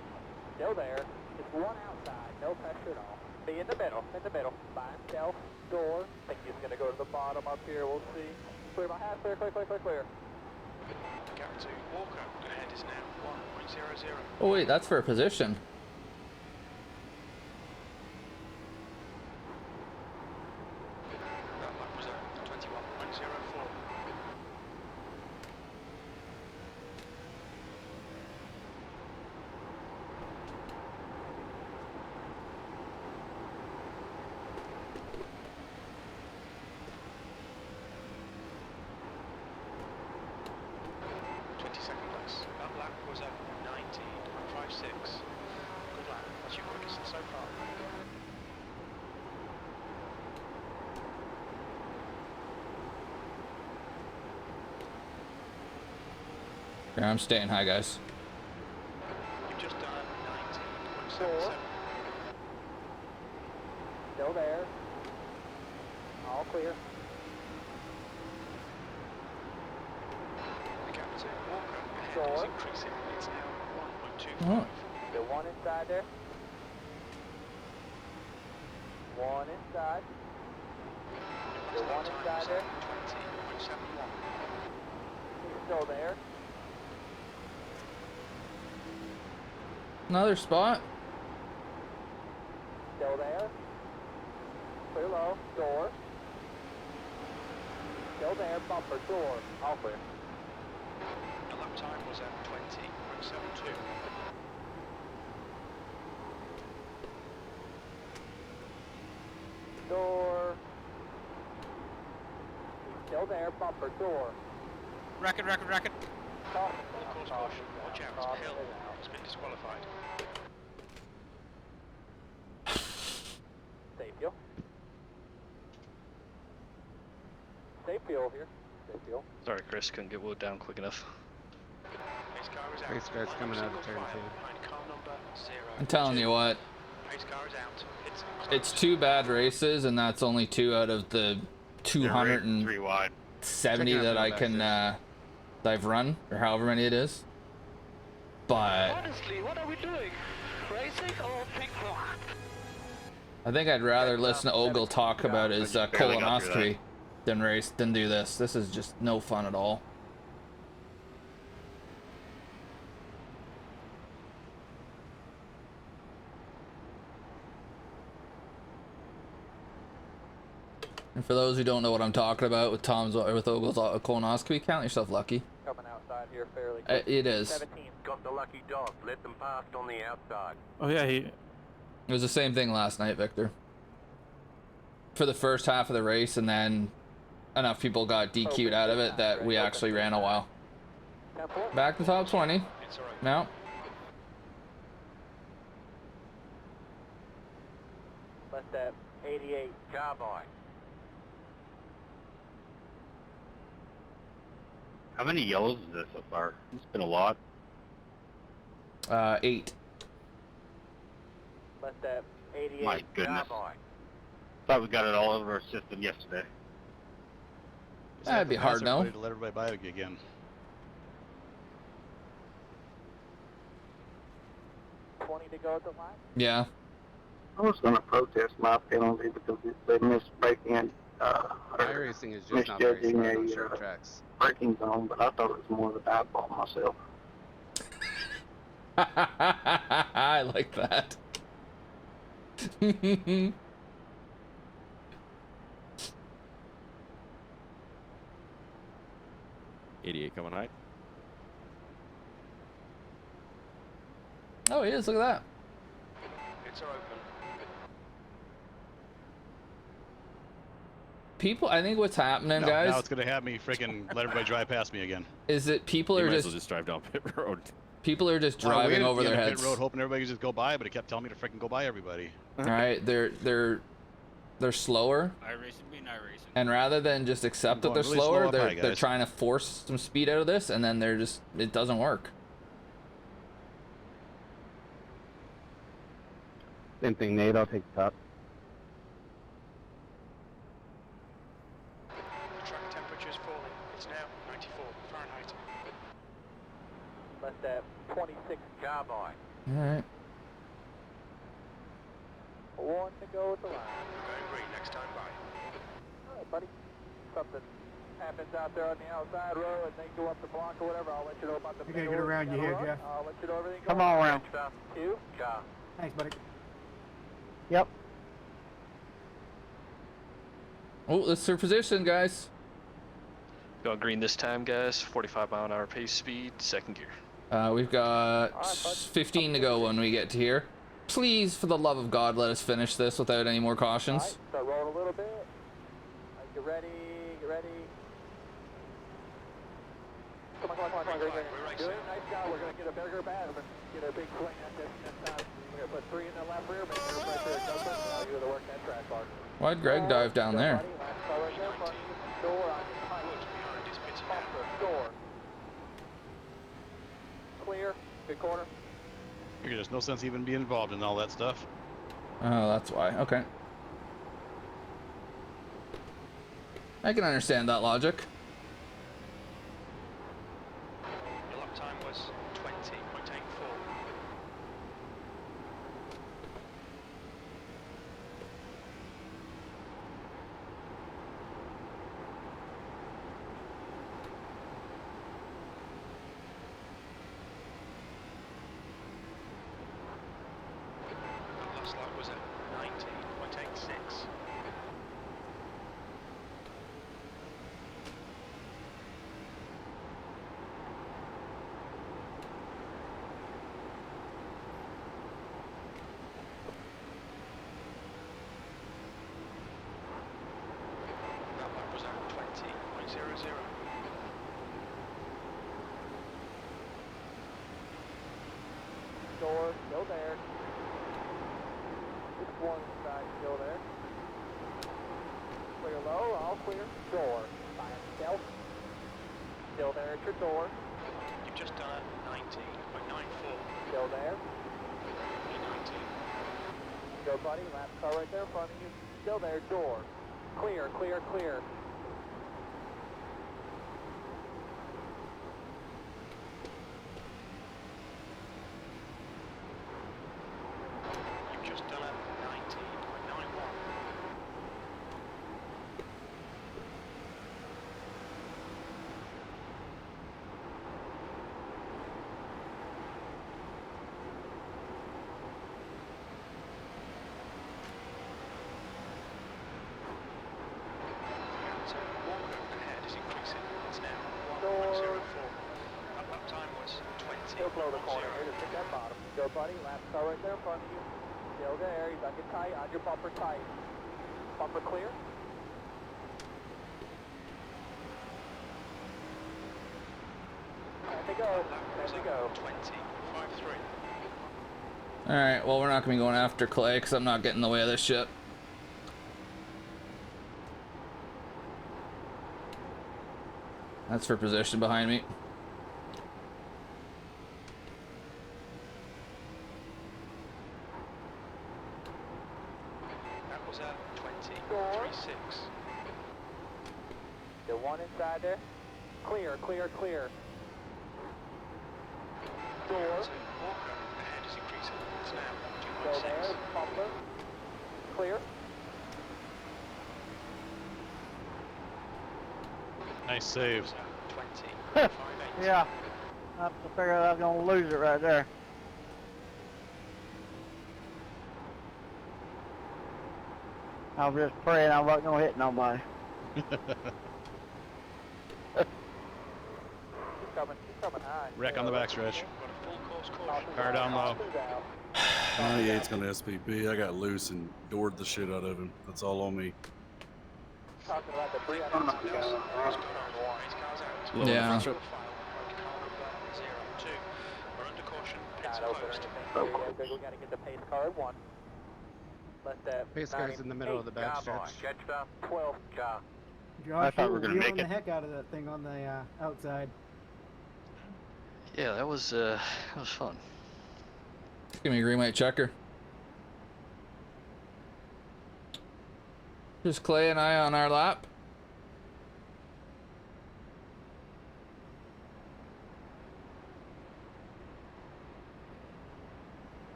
Still there. Just one outside. No pressure at all. Be in the middle. In the middle. By himself. Door. I think he's going to go to the bottom up here. We'll see. Clear my half. Clear, clear, clear, clear, clear. Gap to Walker. Ahead is now 1.00. Oh wait, that's for a position. That lap was a 21.04. Second place. That lap was a 19.56. Good lap. That's your quickest so far. Yeah, I'm staying high, guys. You've just done 19.77. Still there. All clear. The gap to Walker ahead is Door. increasing. It's now 1.25. Oh. Still one inside there. One inside. Still one inside there. 20.71. He's still there. Another spot. Still there. Clear low. Door. Still there. Bumper. Door. All clear. The lap time was at 20.72. Door. He's still there. Bumper. Door. Racket. Caution. Full course caution. Watch out. Hill has been disqualified. Safe fuel. Safe fuel here. Safe fuel. Sorry, Chris, couldn't get wood down quick enough. Pace car is out. Race car's coming out of turn Behind two. car number 0. I'm telling you what, Pace car is out. it's 2 bad races, and that's only 2 out of the 270 3 wide. that I can that I've run, or however many it is. But Honestly, what are we doing? Racing or pink floor? I think I'd rather listen to Ogle talk about his barely got through colonoscopy than do this. This is just no fun at all. And for those who don't know what I'm talking about with Ogle's colonoscopy, count yourself lucky. Coming outside here fairly quick. It is. 17. Got the lucky dog. Let them past on the outside. Oh yeah, It was the same thing last night, Victor. For the first half of the race, and then enough people got DQ'd out of it that we actually ran a while. Back to top 20. No. Left at 88. Carbine. How many yellows is this so far? It's been a lot. 8. Left at 88. My goodness. Carbine. Thought we got it all over our system yesterday. That'd be hard, no? To let everybody buy it again. 20 to go at the line. Yeah. I was going to protest my penalty because they missed braking. iRacing is just not very smart on short tracks. Braking zone, but I thought it was more of a bad ball myself. I like that. 88 coming high. Oh, he is. Look at that. It's open. people, I think what's happening, No, guys, now it's gonna have me freaking let everybody drive past me again. is that people You are might as just well just drive down pit road. people are just Well, I driving waited over at the their end of heads. Pit road, hoping everybody could just go by, but it kept telling me to freaking go by everybody. All right, they're slower, iRacing being iRacing. and rather than just accept that Going they're really slow slower, up high, they're guys. trying to force some speed out of this, and then they're just, it doesn't work. Same thing, Nate. I'll take the top. The track temperature is falling. It's now 94 Fahrenheit. Left at 26 Car by. All right. 1 to go at the line. Going green next time by. All right, buddy. Something happens out there on the outside row and they go up the block or whatever, I'll let you know about the We gotta get around you here, Jeff. I'll let you know everything. Come on around. Two. Car. Thanks, buddy. Yep. Oh, that's their position, guys. Going green this time, guys. 45-mile-an-hour pace speed, second gear. We've got 15 to go when we get to here. Please, for the love of God, let us finish this without any more cautions. All right, start rolling a little bit. All right, get ready, get ready. Come on, good, nice job. We're going to get a bigger bat and get a big swing at this time. We're going to put 3 in the left rear, make sure pressure it doesn't. Now you're going to work that track bar. Why'd Greg dive down there? Door on your pipe. Bumper, door. Clear, good corner. There's no sense even being involved in all that stuff. Oh, that's why. Okay. I can understand that logic. Your lap time was 20.84. Last lap was at 19.86. That lap was at 20.00. Door, still there. Just one side, still there. Clear low, all clear. Door, by itself. Still there at your door. You've just done a 19.94. Still there. 19. Go, buddy. Lap car right there in front of you. Still there. Door. Clear, clear, clear. You've just done a 19.91. So Walker ahead is increasing. It's now 1.04. That lap time was 20. Still blow the corner here. Just hit that bottom. Go, buddy. Lap car right there in front of you. Still there. You got to get tight on your bumper tight. Bumper clear. Time to go. Time to go. 20.53. Alright, well, we're not going to be going after Clay because I'm not getting in the way of this shit. That's for position behind me. That was at 20.36. Still one inside there. Clear, clear, clear. Door. So Walker ahead is increasing. It's now Still there. 2.6. Bumper. Clear. Nice save. 20.58. Yeah. I figured I was gonna lose it right there. I was just praying I wasn't gonna hit nobody. Keep coming high. Wreck on the backstretch. Got a full course caution. Car down low. 98's gonna SPP. I got loose and doored the shit out of him. That's all on me. talking about the Brianna. Yeah. Car number 02. We're under caution. Pits Not are open or closed. anything. We gotta get the pace car at 1. Let that Pace car's in the middle of the back stretch. Catch the 12 car. I thought we were gonna make the it. heck out of that thing on the outside. Yeah, that was fun. Give me a green white checker. Just Clay and I on our lap.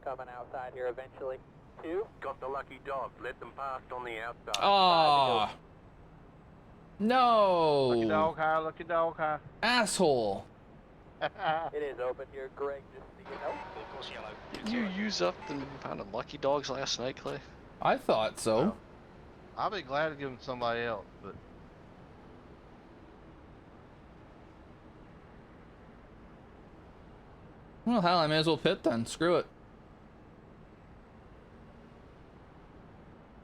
Coming outside here eventually. 2. Got the lucky dog. Let them past on the outside. Oh no! Lucky dog car, lucky dog car. Asshole! It is open here, Greg, just so you know. Of course, yellow. Did you use up the amount of lucky dogs last night, Clay? I thought so. I'll be glad to give them somebody else, but Well, hell, I may as well pit then. Screw it.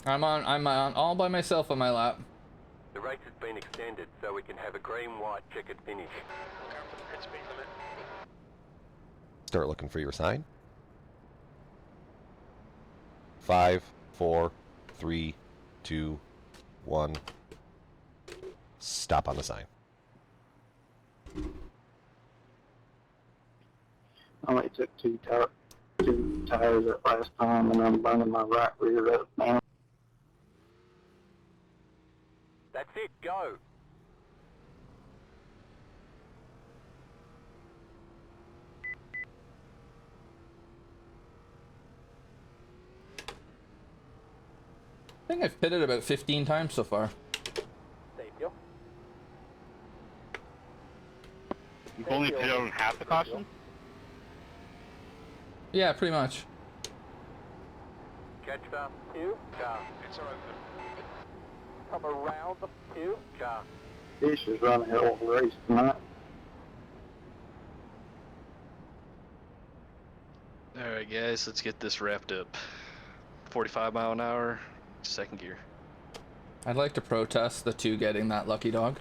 I'm on all by myself on my lap. the race has been extended so we can have a green-white checkered finish. Look out for the pit speed limit. Start looking for your sign. 5, 4, 3, 2, 1. Stop on the sign. I only took two tires that last time, and I'm burning my right rear up now. That's it, go! I think I've pitted about 15 times so far. Thank you. You've only pitted on half the caution? Yeah, pretty much. Catch the 2, car. Pits are open. Come around the 2, car. Fish is running a hell of a race tonight. Alright guys, let's get this wrapped up. 45 mile an hour, second gear. I'd like to protest the 2 getting that lucky dog.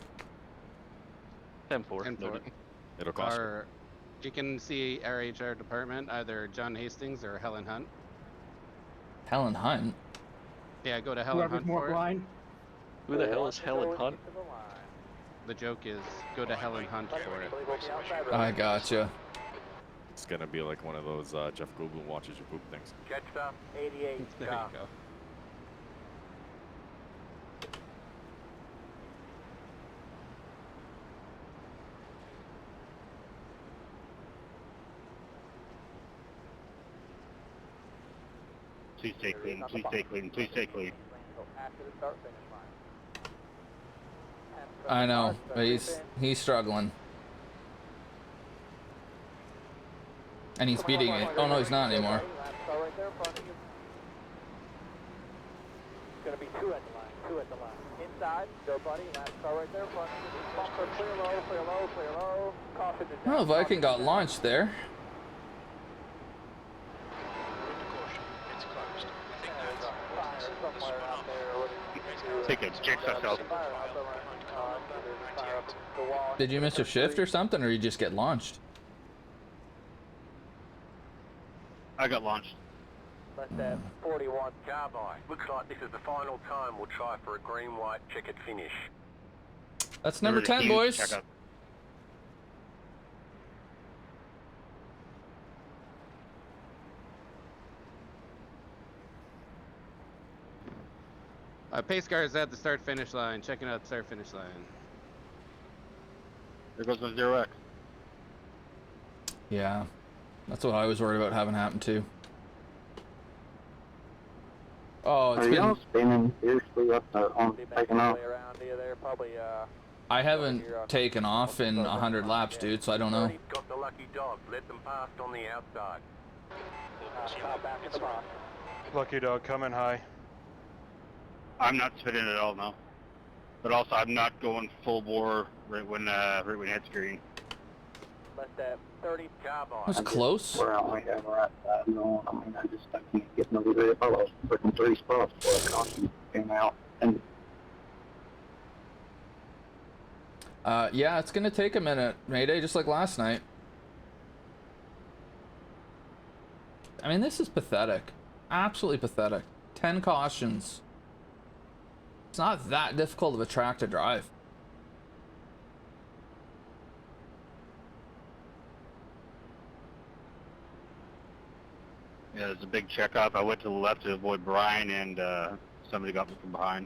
10-4. Noted. It'll cost you. You can see our HR department, either John Hastings or Helen Hunt. Helen Hunt? Yeah, go to Helen Whoever's Hunt more for it. blind. Who the hell is Helen Hunt? The joke is, go to Helen Hunt for it. I gotcha. It's gonna be like one of those Jeff Goldblum watches your poop things. Catch the 88, There you car. go. Please stay clean, please stay clean, please stay clean. After the start finish line. I know, but he's struggling. And he's beating it. Oh no, he's not anymore. Car right there in front of you. It's gonna be 2 at the line, 2 at the line. Inside, go buddy, last car right there in front of you. Bumper, clear low, clear low, clear low. Caution to Oh, Viking got launched there. Take a jinx ourselves. Did you miss a shift or something, or you just get launched? I got launched. Let that 41 car by. Looks like this is the final time we'll try for a green-white checkered finish. That's number 10, boys. Pace car is at the start-finish line. Checking out the start-finish line. There goes the 0X. Yeah, that's what I was worried about having happen too. Oh, it's Are y'all been. spinning seriously up on taking off? around you there, probably I haven't taken off in 100 laps, dude, so I don't know. Got the lucky dog. Let them past on the outside. back in the box. Lucky dog coming high. I'm not spinning at all now. But also I'm not going full bore right when it hits green. Let that 30 job on. That was close. We're only ever at that zone. I mean, I can't get nobody if I lost freaking 3 spots before the caution came out. And yeah, it's gonna take a minute, Mayday, just like last night. I mean, this is pathetic. Absolutely pathetic. 10 cautions. It's not that difficult of a track to drive. Yeah, there's a big checkup. I went to the left to avoid Brian, and somebody got me from behind.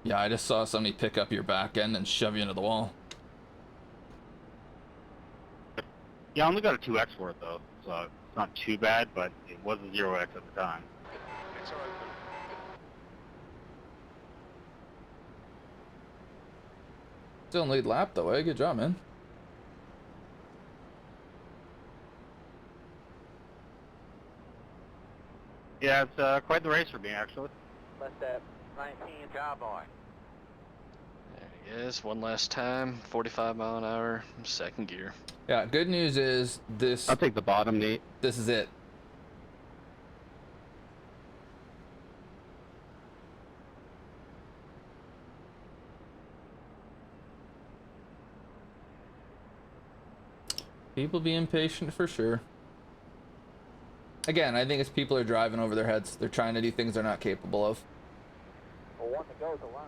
Yeah, I just saw somebody pick up your back end and shove you into the wall. Yeah, I only got a 2x for it, though, so it's not too bad, but it was a 0x at the time. Still in lead lap though, eh? Good job, man. Yeah, it's quite the race for me, actually. Left at 19 job on. There he is, one last time, 45 mile an hour, second gear. Yeah, good news is this. I'll take the bottom, Nate. This is it. People be impatient for sure. Again, I think it's people are driving over their heads. They're trying to do things they're not capable of. Well, 1 to go at the line.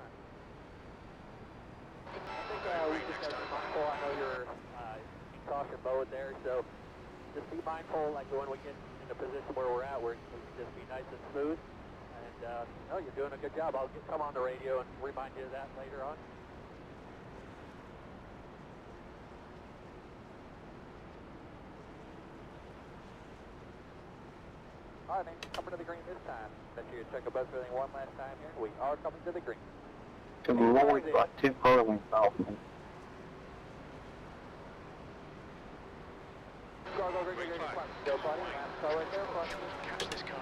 I think we just got to be mindful. I know you're in caution mode there, so just be mindful, like when we get in the position where we're at, where we can just be nice and smooth. And no, you're doing a good job. I'll come on the radio and remind you of that later on. All right, man, coming to the green this time. Make sure you check above everything one last time here. We are coming to the green. so we're only about 10 car lengths off. Go, green, go, buddy. Last car right there, front. Catch this car.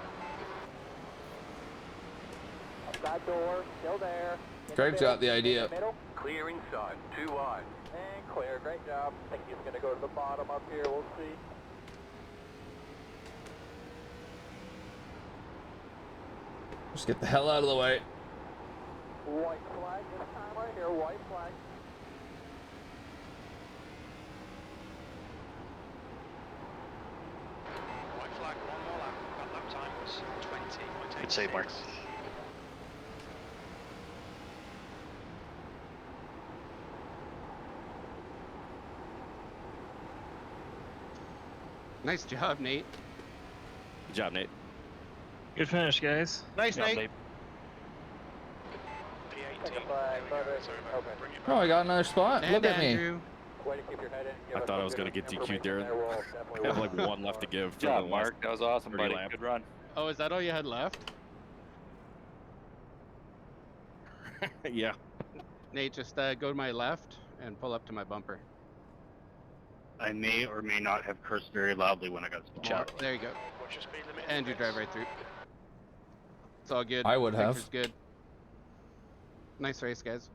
Outside door, still there. Greg's got the idea. Middle. Clear inside, 2 wide. And clear, great job. I think he's going to go to the bottom up here, we'll see. Just get the hell out of the way. White flag this time right here, white flag. White flag, 1 more lap. That lap time was 20.86. Good save, Mark. Nice job, Nate. Good job, Nate. Good finish, guys. Nice, Nate. Oh, I got another spot. And Look at me. Andrew. Way to keep your head in. I thought I was going to get DQ'd there. I have like 1 left to give. Good job, Mark. That was awesome, buddy. lap. Good run. Oh, is that all you had left? Yeah. Nate, just go to my left and pull up to my bumper. I may or may not have cursed very loudly when I got spotted. There you go. What's your speed limit? And you drive right through. It's all good. I would have. Picture's good. Nice race, guys.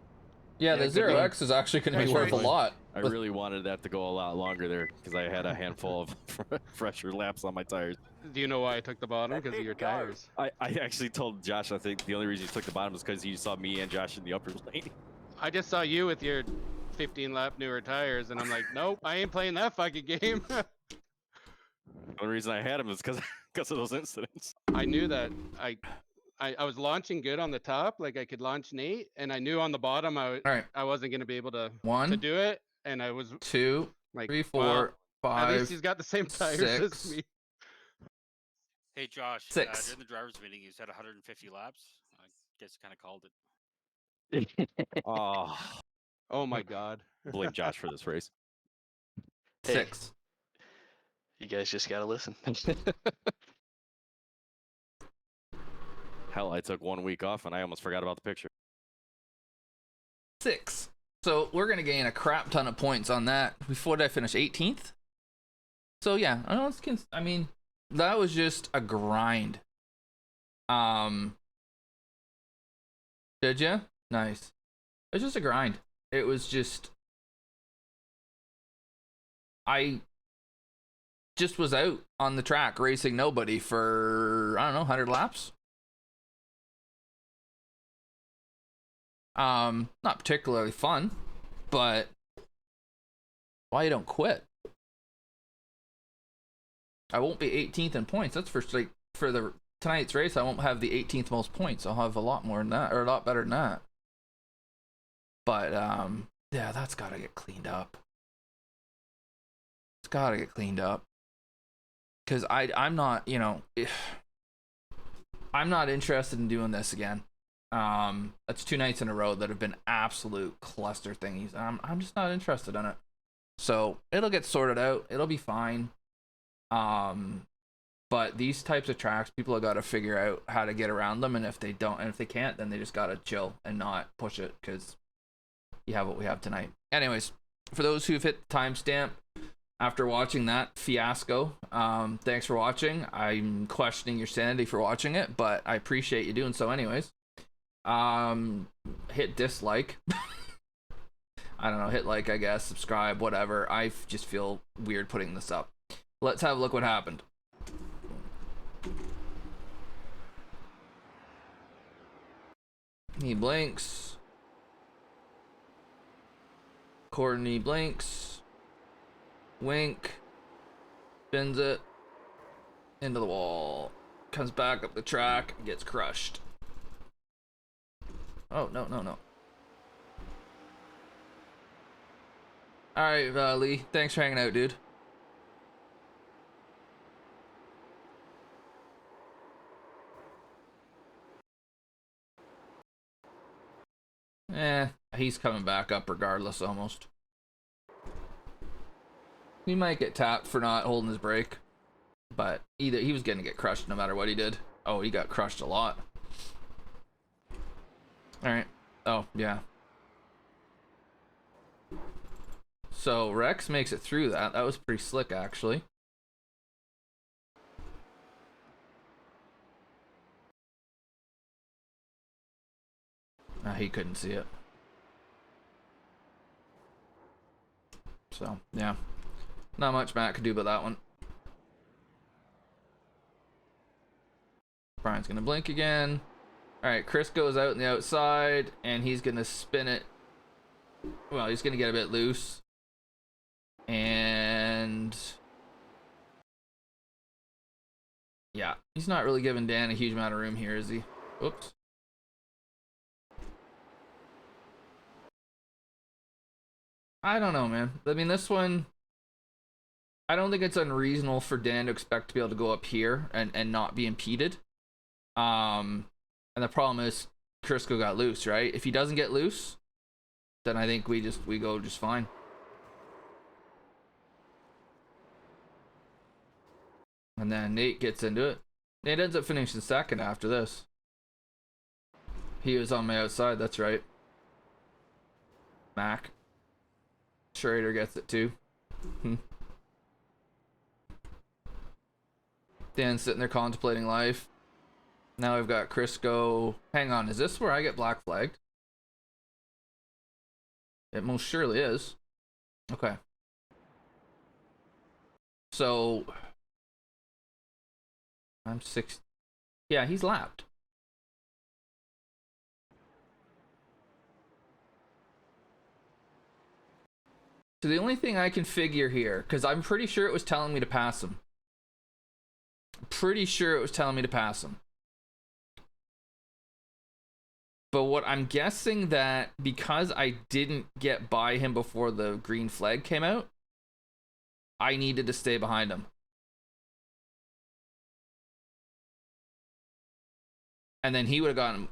Yeah, the good 0x is actually going to be Nice worth a race. lot. I really wanted that to go a lot longer there because I had a handful of fresher laps on my tires. Do you know why I took the bottom? Because of your tires. I actually told Josh, I think the only reason you took the bottom was because you saw me and Josh in the upper lane. I just saw you with your 15 lap newer tires, and I'm like, nope, I ain't playing that fucking game. The only reason I had him is because of those incidents. I knew that. I was launching good on the top, like I could launch Nate, and I knew on the bottom I wasn't going to be able to do it, and I was 2, like 3, 4, well, 5. At least he's got the same tires 6. as me. Hey Josh, 6. during the drivers meeting you said 150 laps. I guess you kind of called it. Oh my God. Blame Josh for this race. 6. You guys just gotta listen. Hell, I took 1 week off and I almost forgot about the picture. 6. So we're going to gain a crap ton of points on that. Before I finish 18th. So yeah, I mean, that was just a grind. Did ya? Nice. It was just a grind. It was just I just was out on the track racing nobody for, I don't know, 100 laps. Not particularly fun, but why you don't quit? I won't be 18th in points. That's for the tonight's race. I won't have the 18th most points. I'll have a lot more than that, or a lot better than that. But yeah, that's gotta get cleaned up. It's gotta get cleaned up. Cause I'm not, you know, I'm not interested in doing this again. That's 2 nights in a row that have been absolute cluster thingies. I'm just not interested in it. So it'll get sorted out. It'll be fine. But these types of tracks, people have got to figure out how to get around them, and if they don't, and if they can't, then they just got to chill and not push it, because you have what we have tonight. Anyways, for those who've hit the timestamp after watching that fiasco, thanks for watching. I'm questioning your sanity for watching it, but I appreciate you doing so anyways. Hit dislike. I don't know, hit like, I guess, subscribe, whatever. I just feel weird putting this up. Let's have a look what happened. He blinks. Courtney blinks. Wink. Spins it. Into the wall. Comes back up the track. Gets crushed. Oh, no, no, no. Alright, Lee. Thanks for hanging out, dude. He's coming back up regardless, almost. He might get tapped for not holding his brake, but either he was gonna get crushed no matter what he did. Oh, he got crushed a lot. Alright. Oh, yeah. So Rex makes it through that. That was pretty slick, actually. He couldn't see it. So, yeah. Not much Matt could do about that one. Brian's gonna blink again. Alright, Chris goes out on the outside, and he's gonna spin it. Well, he's gonna get a bit loose. And yeah, he's not really giving Dan a huge amount of room here, is he? Whoops. I don't know, man. I mean, this one, I don't think it's unreasonable for Dan to expect to be able to go up here and not be impeded. And the problem is Crisco got loose, right? If he doesn't get loose, then I think we go just fine. And then Nate gets into it. Nate ends up finishing second after this. He was on my outside, that's right. Mac. Schrader gets it too. Dan's sitting there contemplating life. Now we've got Crisco. Hang on, is this where I get black flagged? It most surely is. Okay. So I'm 6. Yeah, he's lapped. So the only thing I can figure here, because I'm pretty sure it was telling me to pass him. Pretty sure it was telling me to pass him. But what I'm guessing that because I didn't get by him before the green flag came out, I needed to stay behind him. And then he would have gotten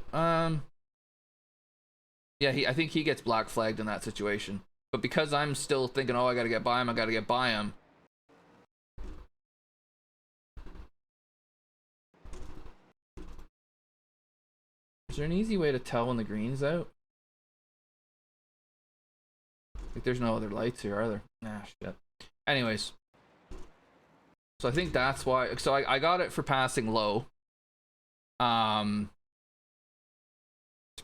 yeah, I think he gets black flagged in that situation. But because I'm still thinking, oh, I gotta get by him, I gotta get by him. Is there an easy way to tell when the green's out? Like, there's no other lights here, are there? Nah, shit. Anyways. So I think that's why. So I got it for passing low. It's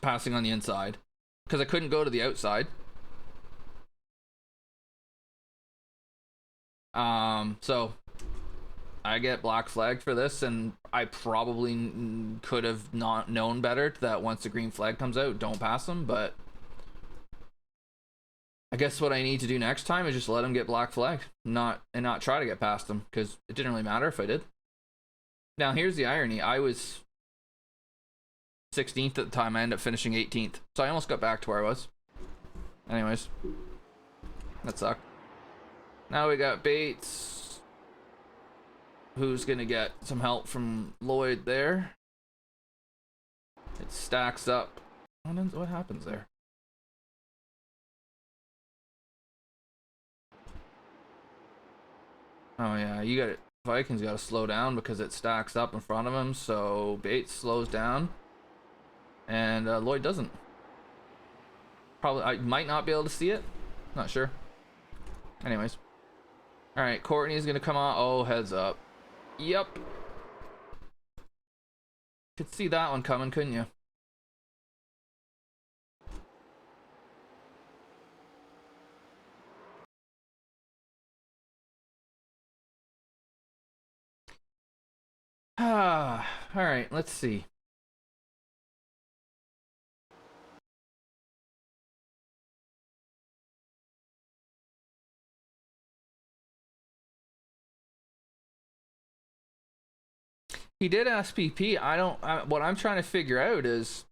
passing on the inside. Because I couldn't go to the outside. So I get black flag for this, and I probably could have not known better that once the green flag comes out, don't pass him, but I guess what I need to do next time is just let him get black flag, not try to get past him, because it didn't really matter if I did. Now here's the irony: I was 16th at the time. I ended up finishing 18th, so I almost got back to where I was. Anyways, that sucked. Now we got Bates, who's gonna get some help from Lloyd there. It stacks up. What happens there? Oh yeah, you got it. Vikings got to slow down because it stacks up in front of him. So Bates slows down, and Lloyd doesn't. Probably, I might not be able to see it. Not sure. Anyways, all right. Courtney's gonna come on. Oh, heads up. Yep. Could see that one coming, couldn't you? Ah, all right, let's see. He did ask PP. What I'm trying to figure out is,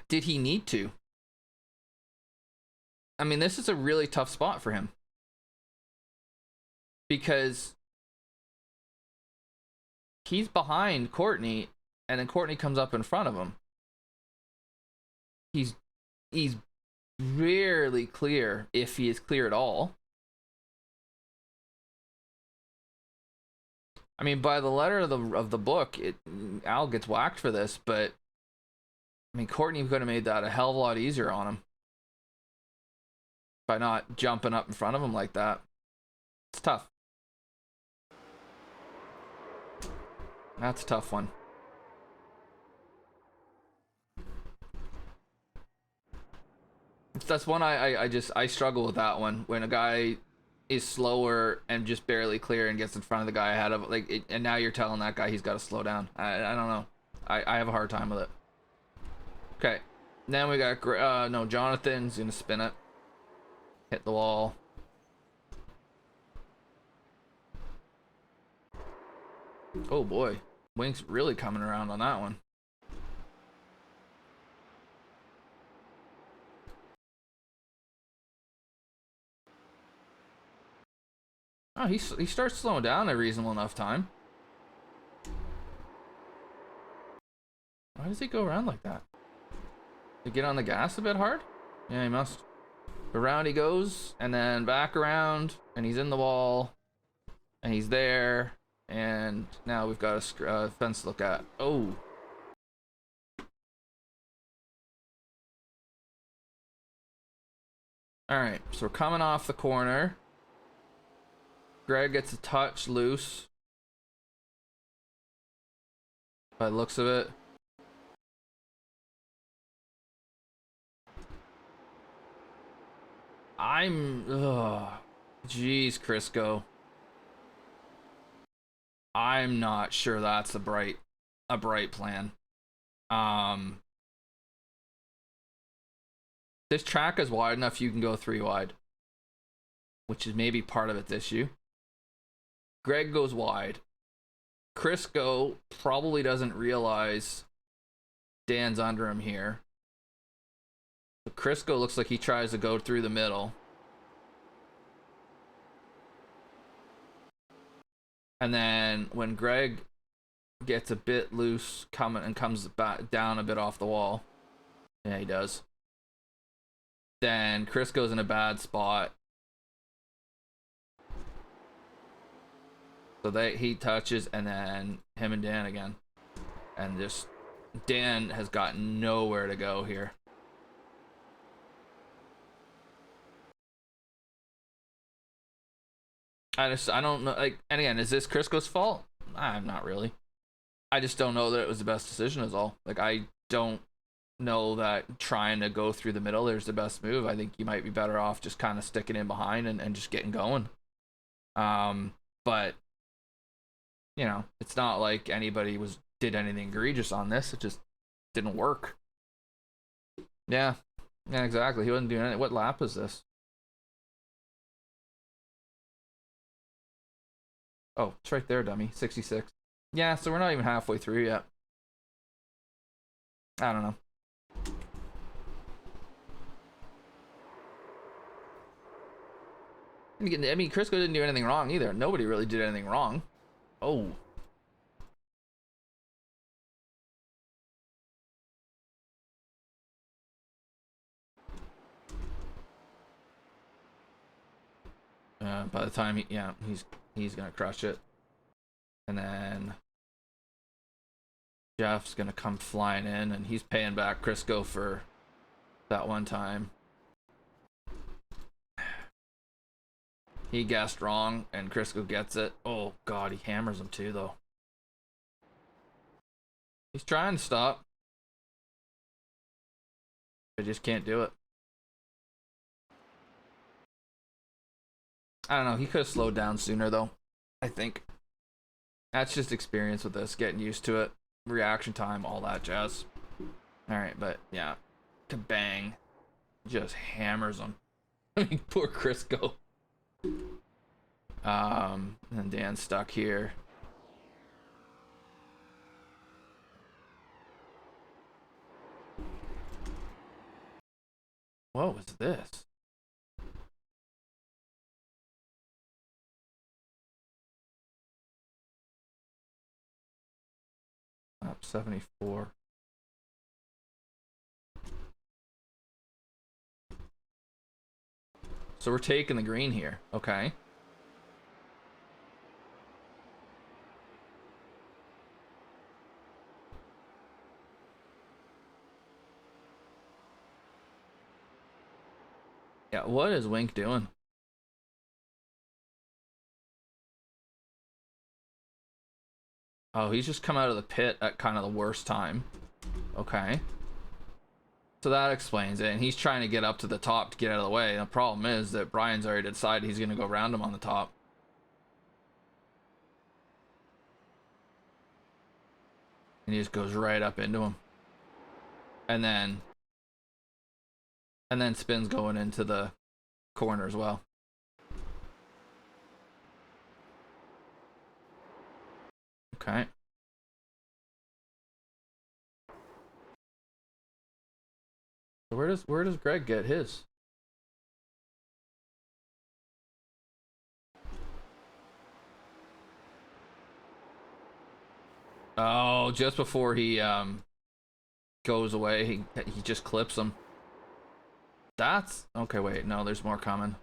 did he need to? I mean, this is a really tough spot for him. Because he's behind Courtney, and then Courtney comes up in front of him. He's rarely clear, if he is clear at all. I mean, by the letter of the book, Al gets whacked for this, but I mean, Courtney could have made that a hell of a lot easier on him by not jumping up in front of him like that. It's tough. That's a tough one. That's one I struggle with that one, when a guy is slower and just barely clear and gets in front of the guy ahead of and now you're telling that guy he's got to slow down. I don't know. I have a hard time with it. Okay, then we got no, Jonathan's gonna spin it, hit the wall. Oh boy, Wink's really coming around on that one. Oh, he starts slowing down a reasonable enough time. Why does he go around like that? Did he get on the gas a bit hard? Yeah, he must. Around he goes, and then back around, and he's in the wall, and he's there, and now we've got a fence to look at. Oh. Alright, so we're coming off the corner. Greg gets a touch loose by the looks of it. Jeez, Crisco. I'm not sure that's a bright plan. This track is wide enough you can go 3 wide, which is maybe part of its issue. Greg goes wide. Crisco probably doesn't realize Dan's under him here. But Crisco looks like he tries to go through the middle. And then when Greg gets a bit loose comes back down a bit off the wall. Yeah, he does. Then Crisco's in a bad spot. So he touches, and then him and Dan again. And just Dan has got nowhere to go here. I don't know, and again, is this Crisco's fault? Not really. I just don't know that it was the best decision is all. I don't know that trying to go through the middle there's the best move. I think you might be better off just kind of sticking in behind and just getting going. But you know, it's not like anybody did anything egregious on this. It just didn't work. Yeah, exactly. He wasn't doing anything. What lap is this? Oh, it's right there, dummy. 66. Yeah, so we're not even halfway through yet. I don't know. I mean, Crisco didn't do anything wrong either. Nobody really did anything wrong. Oh. By the time he's gonna crush it, and then Jeff's gonna come flying in, and he's paying back Crisco for that one time. He guessed wrong, and Crisco gets it. Oh God, he hammers him too, though. He's trying to stop. I just can't do it. I don't know. He could have slowed down sooner, though. I think. That's just experience with this, getting used to it. Reaction time, all that jazz. Alright, but yeah. Kabang. Just hammers him. I mean, poor Crisco. And Dan's stuck here. What was this? Up 74. So we're taking the green here. Okay. Yeah, what is Wink doing? Oh, he's just come out of the pit at kind of the worst time. Okay. So that explains it. And he's trying to get up to the top to get out of the way. The problem is that Brian's already decided he's going to go around him on the top. And he just goes right up into him. And then spins going into the corner as well. Okay. So where does Greg get his? Oh, just before he goes away, he just clips him. That's okay. Wait, no, there's more coming.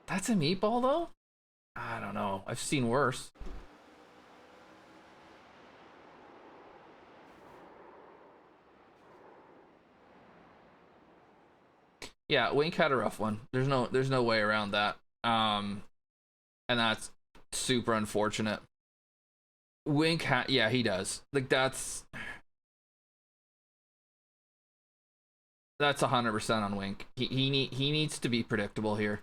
That's a meatball though? I don't know. I've seen worse. Yeah, Wink had a rough one. There's no way around that. And that's super unfortunate. Wink yeah, he does. Like that's 100% on Wink. He needs to be predictable here.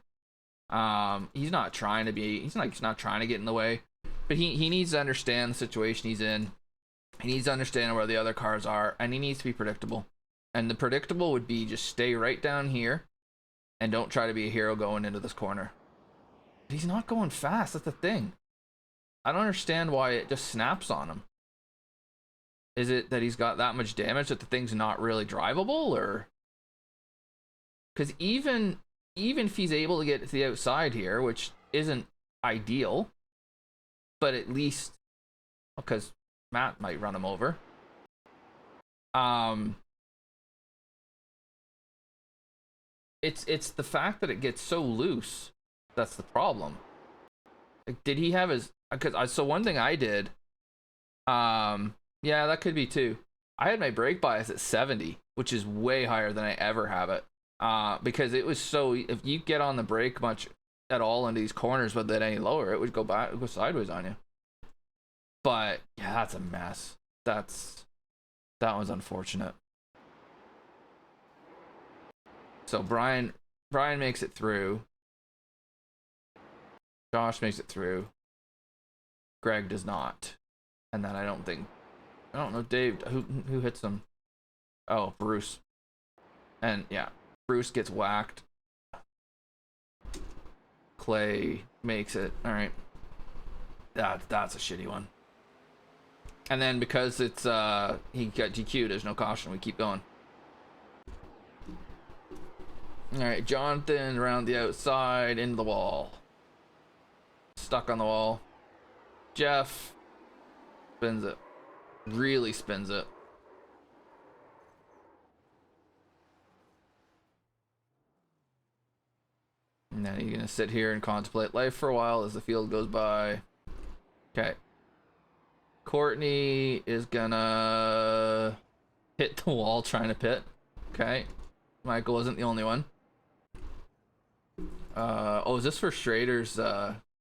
He's not trying to get in the way, but he needs to understand the situation he's in. He needs to understand where the other cars are, and he needs to be predictable. And the predictable would be just stay right down here and don't try to be a hero going into this corner. But he's not going fast, that's the thing. I don't understand why it just snaps on him. Is it that he's got that much damage that the thing's not really drivable, or? Because even if he's able to get to the outside here, which isn't ideal, but at least because Matt might run him over. It's the fact that it gets so loose that's the problem. Like, did he have his? Because so one thing I did, yeah, that could be too. I had my brake bias at 70, which is way higher than I ever have it. Because it was so, if you get on the brake much at all into these corners, but then any lower, it would go sideways on you. But yeah, that's a mess. That one's unfortunate. So Brian makes it through. Josh makes it through. Greg does not. And then I don't know, Dave, who hits him? Oh, Bruce. And yeah, Bruce gets whacked. Clay makes it. All right. That's a shitty one. And then because it's he got DQ'd, there's no caution. We keep going. All right, Jonathan around the outside into the wall. Stuck on the wall. Jeff spins it. Really spins it. And then he's gonna sit here and contemplate life for a while as the field goes by. Okay. Courtney is gonna hit the wall trying to pit. Okay. Michael wasn't the only one. Oh, is this for Schrader's?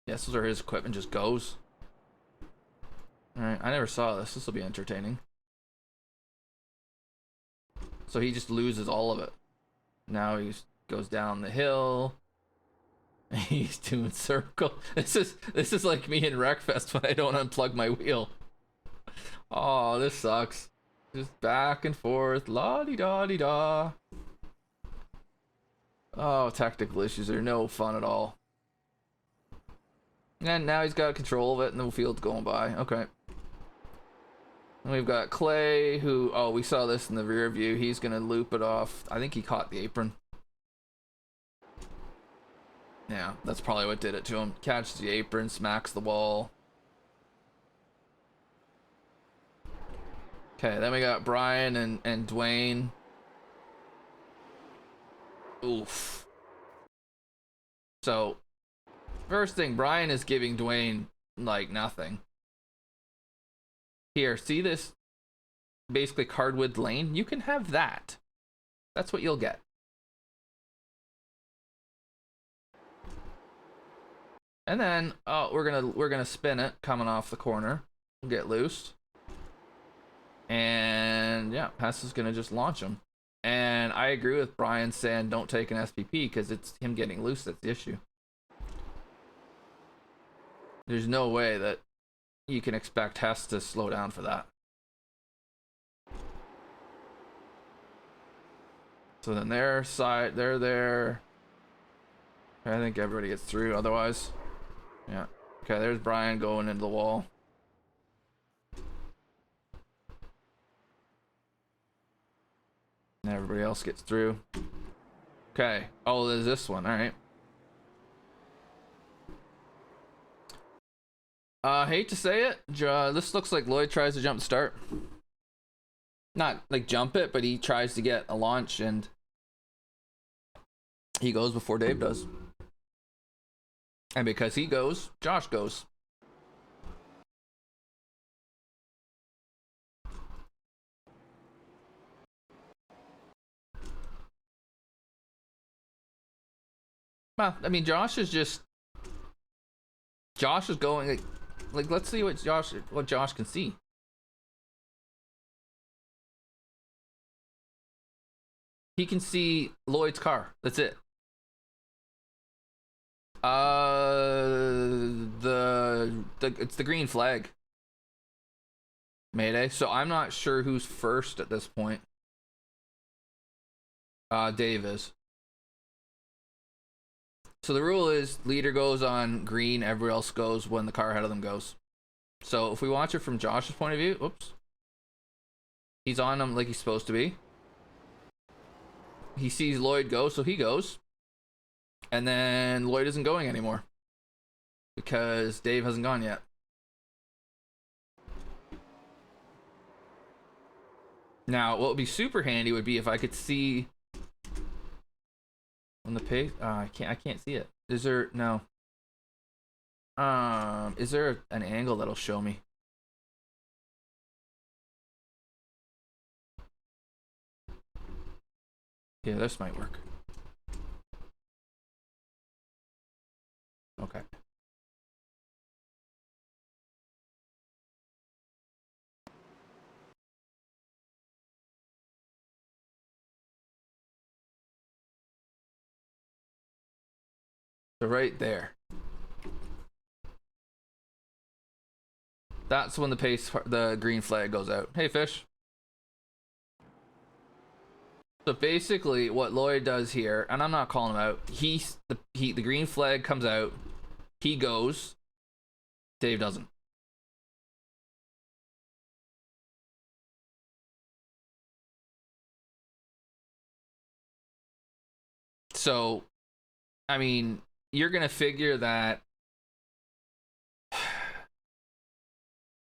Yes, those are his equipment. Just goes. All right. I never saw this. This will be entertaining. So he just loses all of it. Now he goes down the hill. He's doing circle. This is like me in Wreckfest when I don't unplug my wheel. Oh, this sucks. Just back and forth, la-di-da-di-da. Oh, technical issues are no fun at all. And now he's got control of it, and the field's going by. Okay. And we've got Clay, who, oh, we saw this in the rear view. He's gonna loop it off. I think he caught the apron. Yeah, that's probably what did it to him. Catches the apron, smacks the wall. Okay, then we got Brian and Dwayne. Oof. So, first thing, Brian is giving Dwayne, like, nothing. Here, see this? Basically, cardwood lane? You can have that. That's what you'll get. And then, oh, we're gonna spin it coming off the corner. We'll get loose. And yeah, Hess is gonna just launch him. And I agree with Brian saying don't take an SPP because it's him getting loose that's the issue. There's no way that you can expect Hess to slow down for that. So then their side, they're there. I think everybody gets through otherwise. Yeah. Okay, there's Brian going into the wall. And everybody else gets through. Okay. Oh, there's this one. All right. Hate to say it. This looks like Lloyd tries to jump the start. Not like jump it, but he tries to get a launch and he goes before Dave does. And because he goes, Josh goes. Well, I mean, Josh is going like let's see what Josh can see. He can see Lloyd's car. That's it. It's the green flag. Mayday. So I'm not sure who's first at this point. Dave is. So the rule is leader goes on green, everybody else goes when the car ahead of them goes. So if we watch it from Josh's point of view, oops. He's on him like he's supposed to be. He sees Lloyd go, so he goes. And then Lloyd isn't going anymore. Because Dave hasn't gone yet. Now, what would be super handy would be if I could see on the page. I can't see it. Is there no? Is there an angle that'll show me? Yeah, this might work. Okay. So right there. That's when the green flag goes out. Hey, Fish. So basically, what Lloyd does here, and I'm not calling him out. The green flag comes out. He goes. Dave doesn't. So, I mean, you're gonna figure that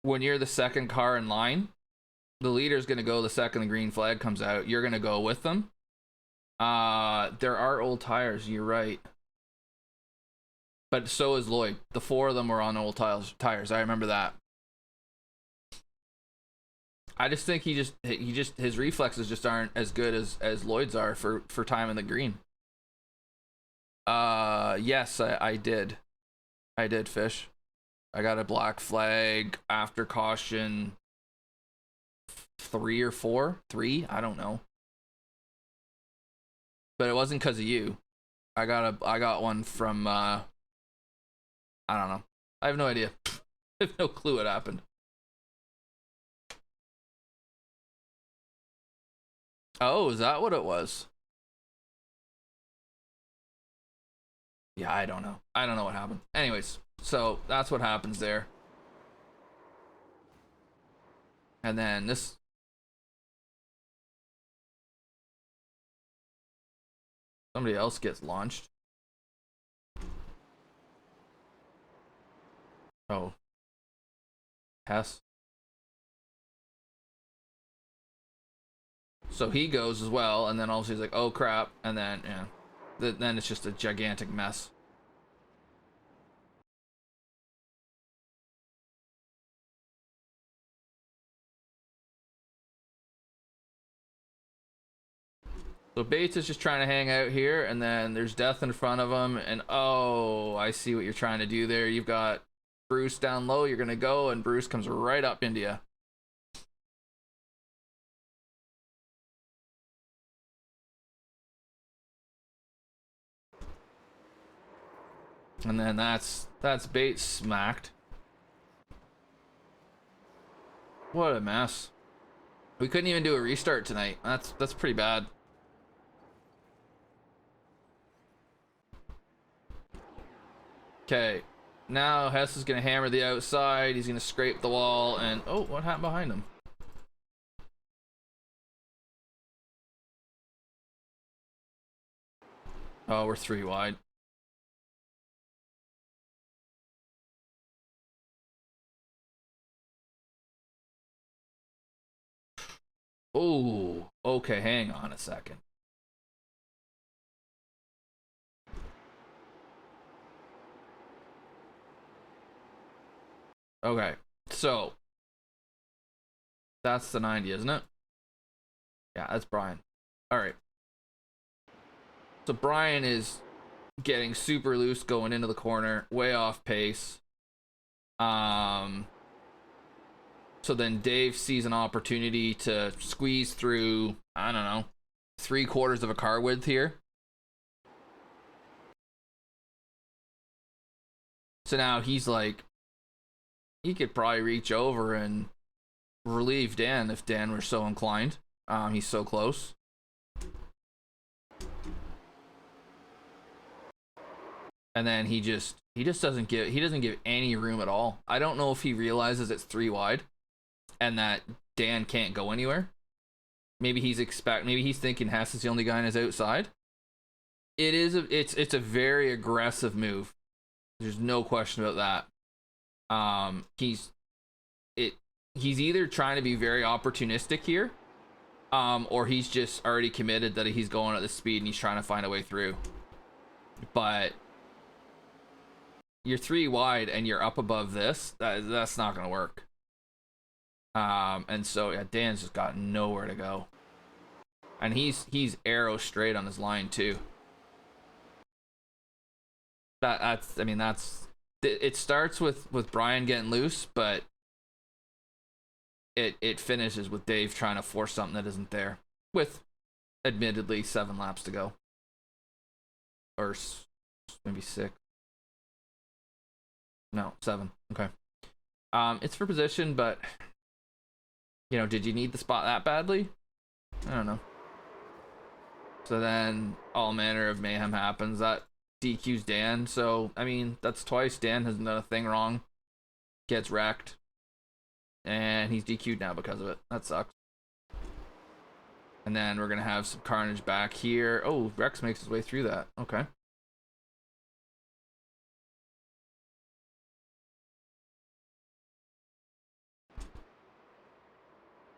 when you're the second car in line, the leader's gonna go the second the green flag comes out. You're gonna go with them. There are old tires. You're right. But so is Lloyd. The 4 of them were on old tires. I remember that. I just think his reflexes just aren't as good as Lloyd's are for time in the green. Yes, I did. I did, Fish. I got a black flag after caution 3 or 4. 3? I don't know. But it wasn't because of you. I got one from I don't know. I have no idea. I have no clue what happened. Oh, is that what it was? Yeah, I don't know. I don't know what happened. Anyways, so that's what happens there. And then this. Somebody else gets launched. Oh. Hess. So he goes as well, and then also he's like, oh crap, and then, yeah. Then it's just a gigantic mess. So Bates is just trying to hang out here, and then there's Death in front of him, and oh, I see what you're trying to do there. You've got Bruce down low, you're gonna go, and Bruce comes right up into you. And then that's Bates smacked. What a mess. We couldn't even do a restart tonight. That's pretty bad. Okay, now Hess is gonna hammer the outside. He's gonna scrape the wall, and oh, what happened behind him? Oh, we're 3 wide. Oh, okay, hang on a second. Okay, so that's the 90, isn't it? Yeah, that's Brian. All right. So Brian is getting super loose going into the corner, way off pace. So then Dave sees an opportunity to squeeze through, I don't know, 3/4 of a car width here. So now he's like, he could probably reach over and relieve Dan if Dan were so inclined. He's so close. And then he doesn't give any room at all. I don't know if he realizes it's 3 wide and that Dan can't go anywhere. Maybe he's thinking Hess is the only guy on his outside. It's a very aggressive move. There's no question about that. He's either trying to be very opportunistic here, or he's just already committed that he's going at the speed and he's trying to find a way through. But you're 3 wide and you're up above this. That's not gonna work. And so yeah, Dan's just got nowhere to go, and he's arrow straight on his line too. It starts with Brian getting loose, but it finishes with Dave trying to force something that isn't there, with admittedly 7 laps to go, or maybe 6. No, 7. Okay. It's for position, but you know, did you need the spot that badly? I don't know. So then all manner of mayhem happens. That DQs Dan. So I mean, that's twice Dan has done a thing wrong, gets wrecked, and he's DQ'd now because of it. That sucks. And then we're gonna have some carnage back here. Oh, Rex makes his way through that. Okay.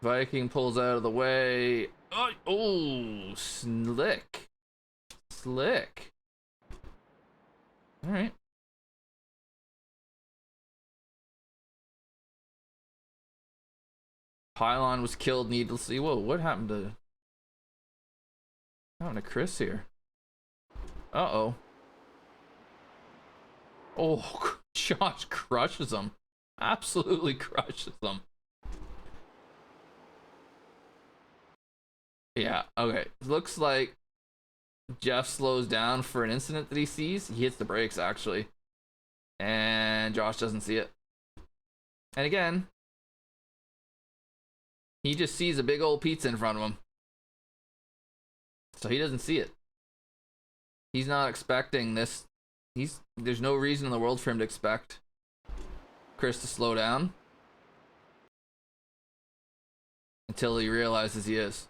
Viking pulls out of the way. Oh, slick. Slick. All right. Pylon was killed needlessly. Whoa, what happened to Chris here? Uh-oh. Oh, Josh crushes him. Absolutely crushes him. Yeah, okay. Looks like Jeff slows down for an incident that he sees. He hits the brakes, actually. And Josh doesn't see it. And again, he just sees a big old pizza in front of him. So he doesn't see it. He's not expecting this. There's no reason in the world for him to expect Chris to slow down until he realizes he is.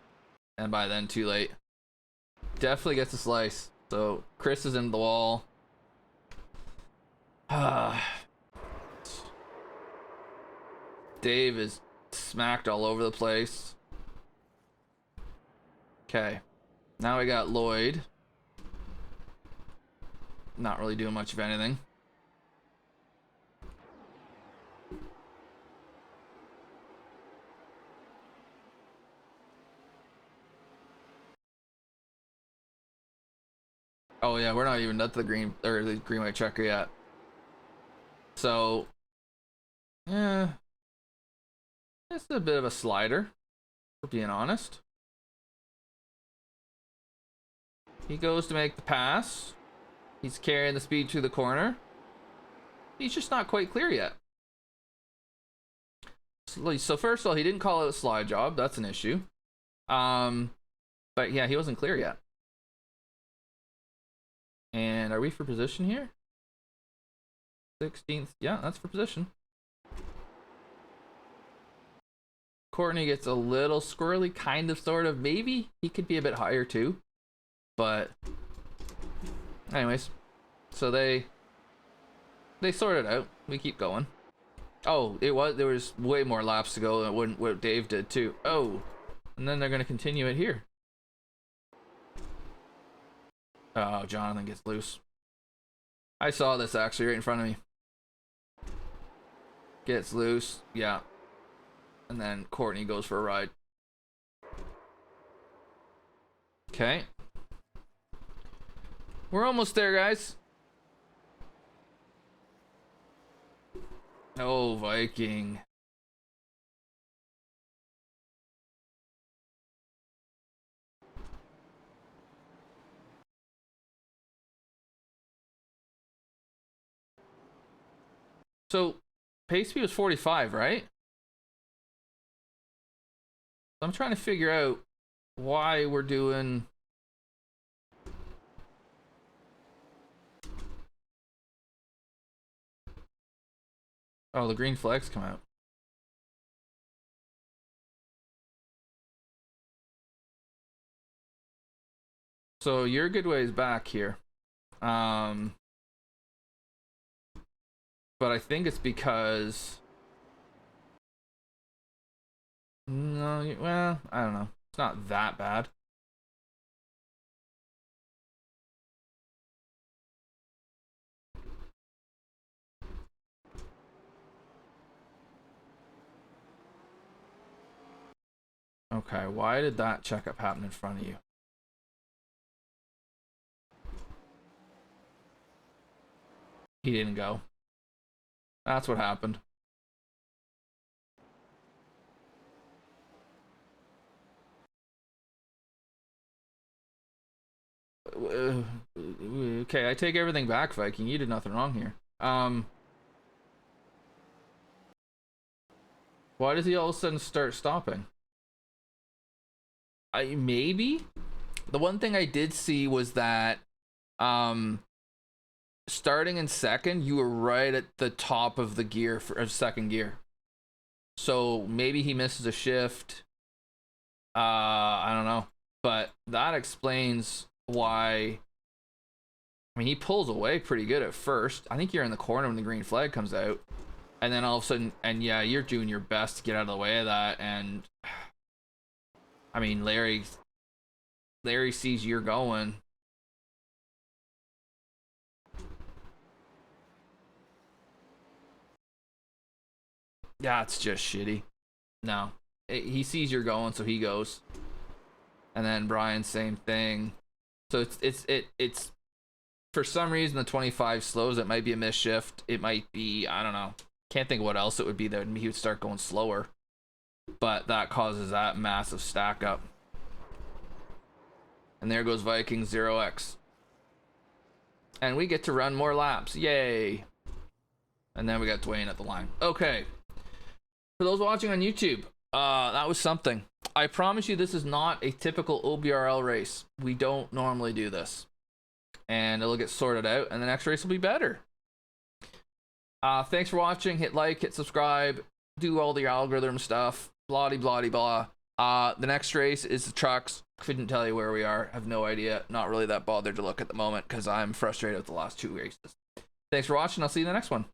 And by then, too late. Definitely gets a slice. So Chris is into the wall. Dave is smacked all over the place. Okay. Now we got Lloyd. Not really doing much of anything. Oh yeah, we're not even at the green or the green white checker yet. So yeah, it's a bit of a slider, for being honest. He goes to make the pass. He's carrying the speed to the corner. He's just not quite clear yet. So first of all, he didn't call it a slide job. That's an issue. But yeah, he wasn't clear yet. And are we for position here? 16th. Yeah, that's for position. Courtney gets a little squirrely, kind of, sort of. Maybe he could be a bit higher too. But anyways, so they sort it out. We keep going. Oh, there was way more laps to go than what Dave did too. Oh, and then they're gonna continue it here. Oh, Jonathan gets loose. I saw this actually right in front of me. Gets loose, yeah. And then Courtney goes for a ride. Okay. We're almost there, guys. Oh, Viking. So, pace speed was 45, right? I'm trying to figure out why we're doing... Oh, the green flags come out. So you're a good ways back here. But I think it's because... No, well, I don't know. It's not that bad. Okay, why did that checkup happen in front of you? He didn't go. That's what happened. Okay, I take everything back, Viking. You did nothing wrong here. Why does he all of a sudden start stopping? Maybe. The one thing I did see was that starting in second, you were right at the top of the gear of second gear. So maybe he misses a shift. I don't know. But that explains why. I mean, he pulls away pretty good at first. I think you're in the corner when the green flag comes out. And then all of a sudden, and yeah, you're doing your best to get out of the way of that. And I mean, Larry sees you're going. Yeah, it's just shitty. No, he sees you're going, so he goes. And then Brian, same thing. So it's for some reason the 25 slows. It might be a misshift. It might be, I don't know. Can't think of what else it would be that he would start going slower. But that causes that massive stack up. And there goes Viking 0x. And we get to run more laps. Yay. And then we got Dwayne at the line. Okay. For those watching on YouTube, that was something. I promise you this is not a typical OBRL race. We don't normally do this. And it'll get sorted out, and the next race will be better. Thanks for watching. Hit like, hit subscribe, do all the algorithm stuff. Blah, blah, blah, blah. The next race is the trucks. Couldn't tell you where we are. Have no idea. Not really that bothered to look at the moment because I'm frustrated with the last two races. Thanks for watching. I'll see you in the next one.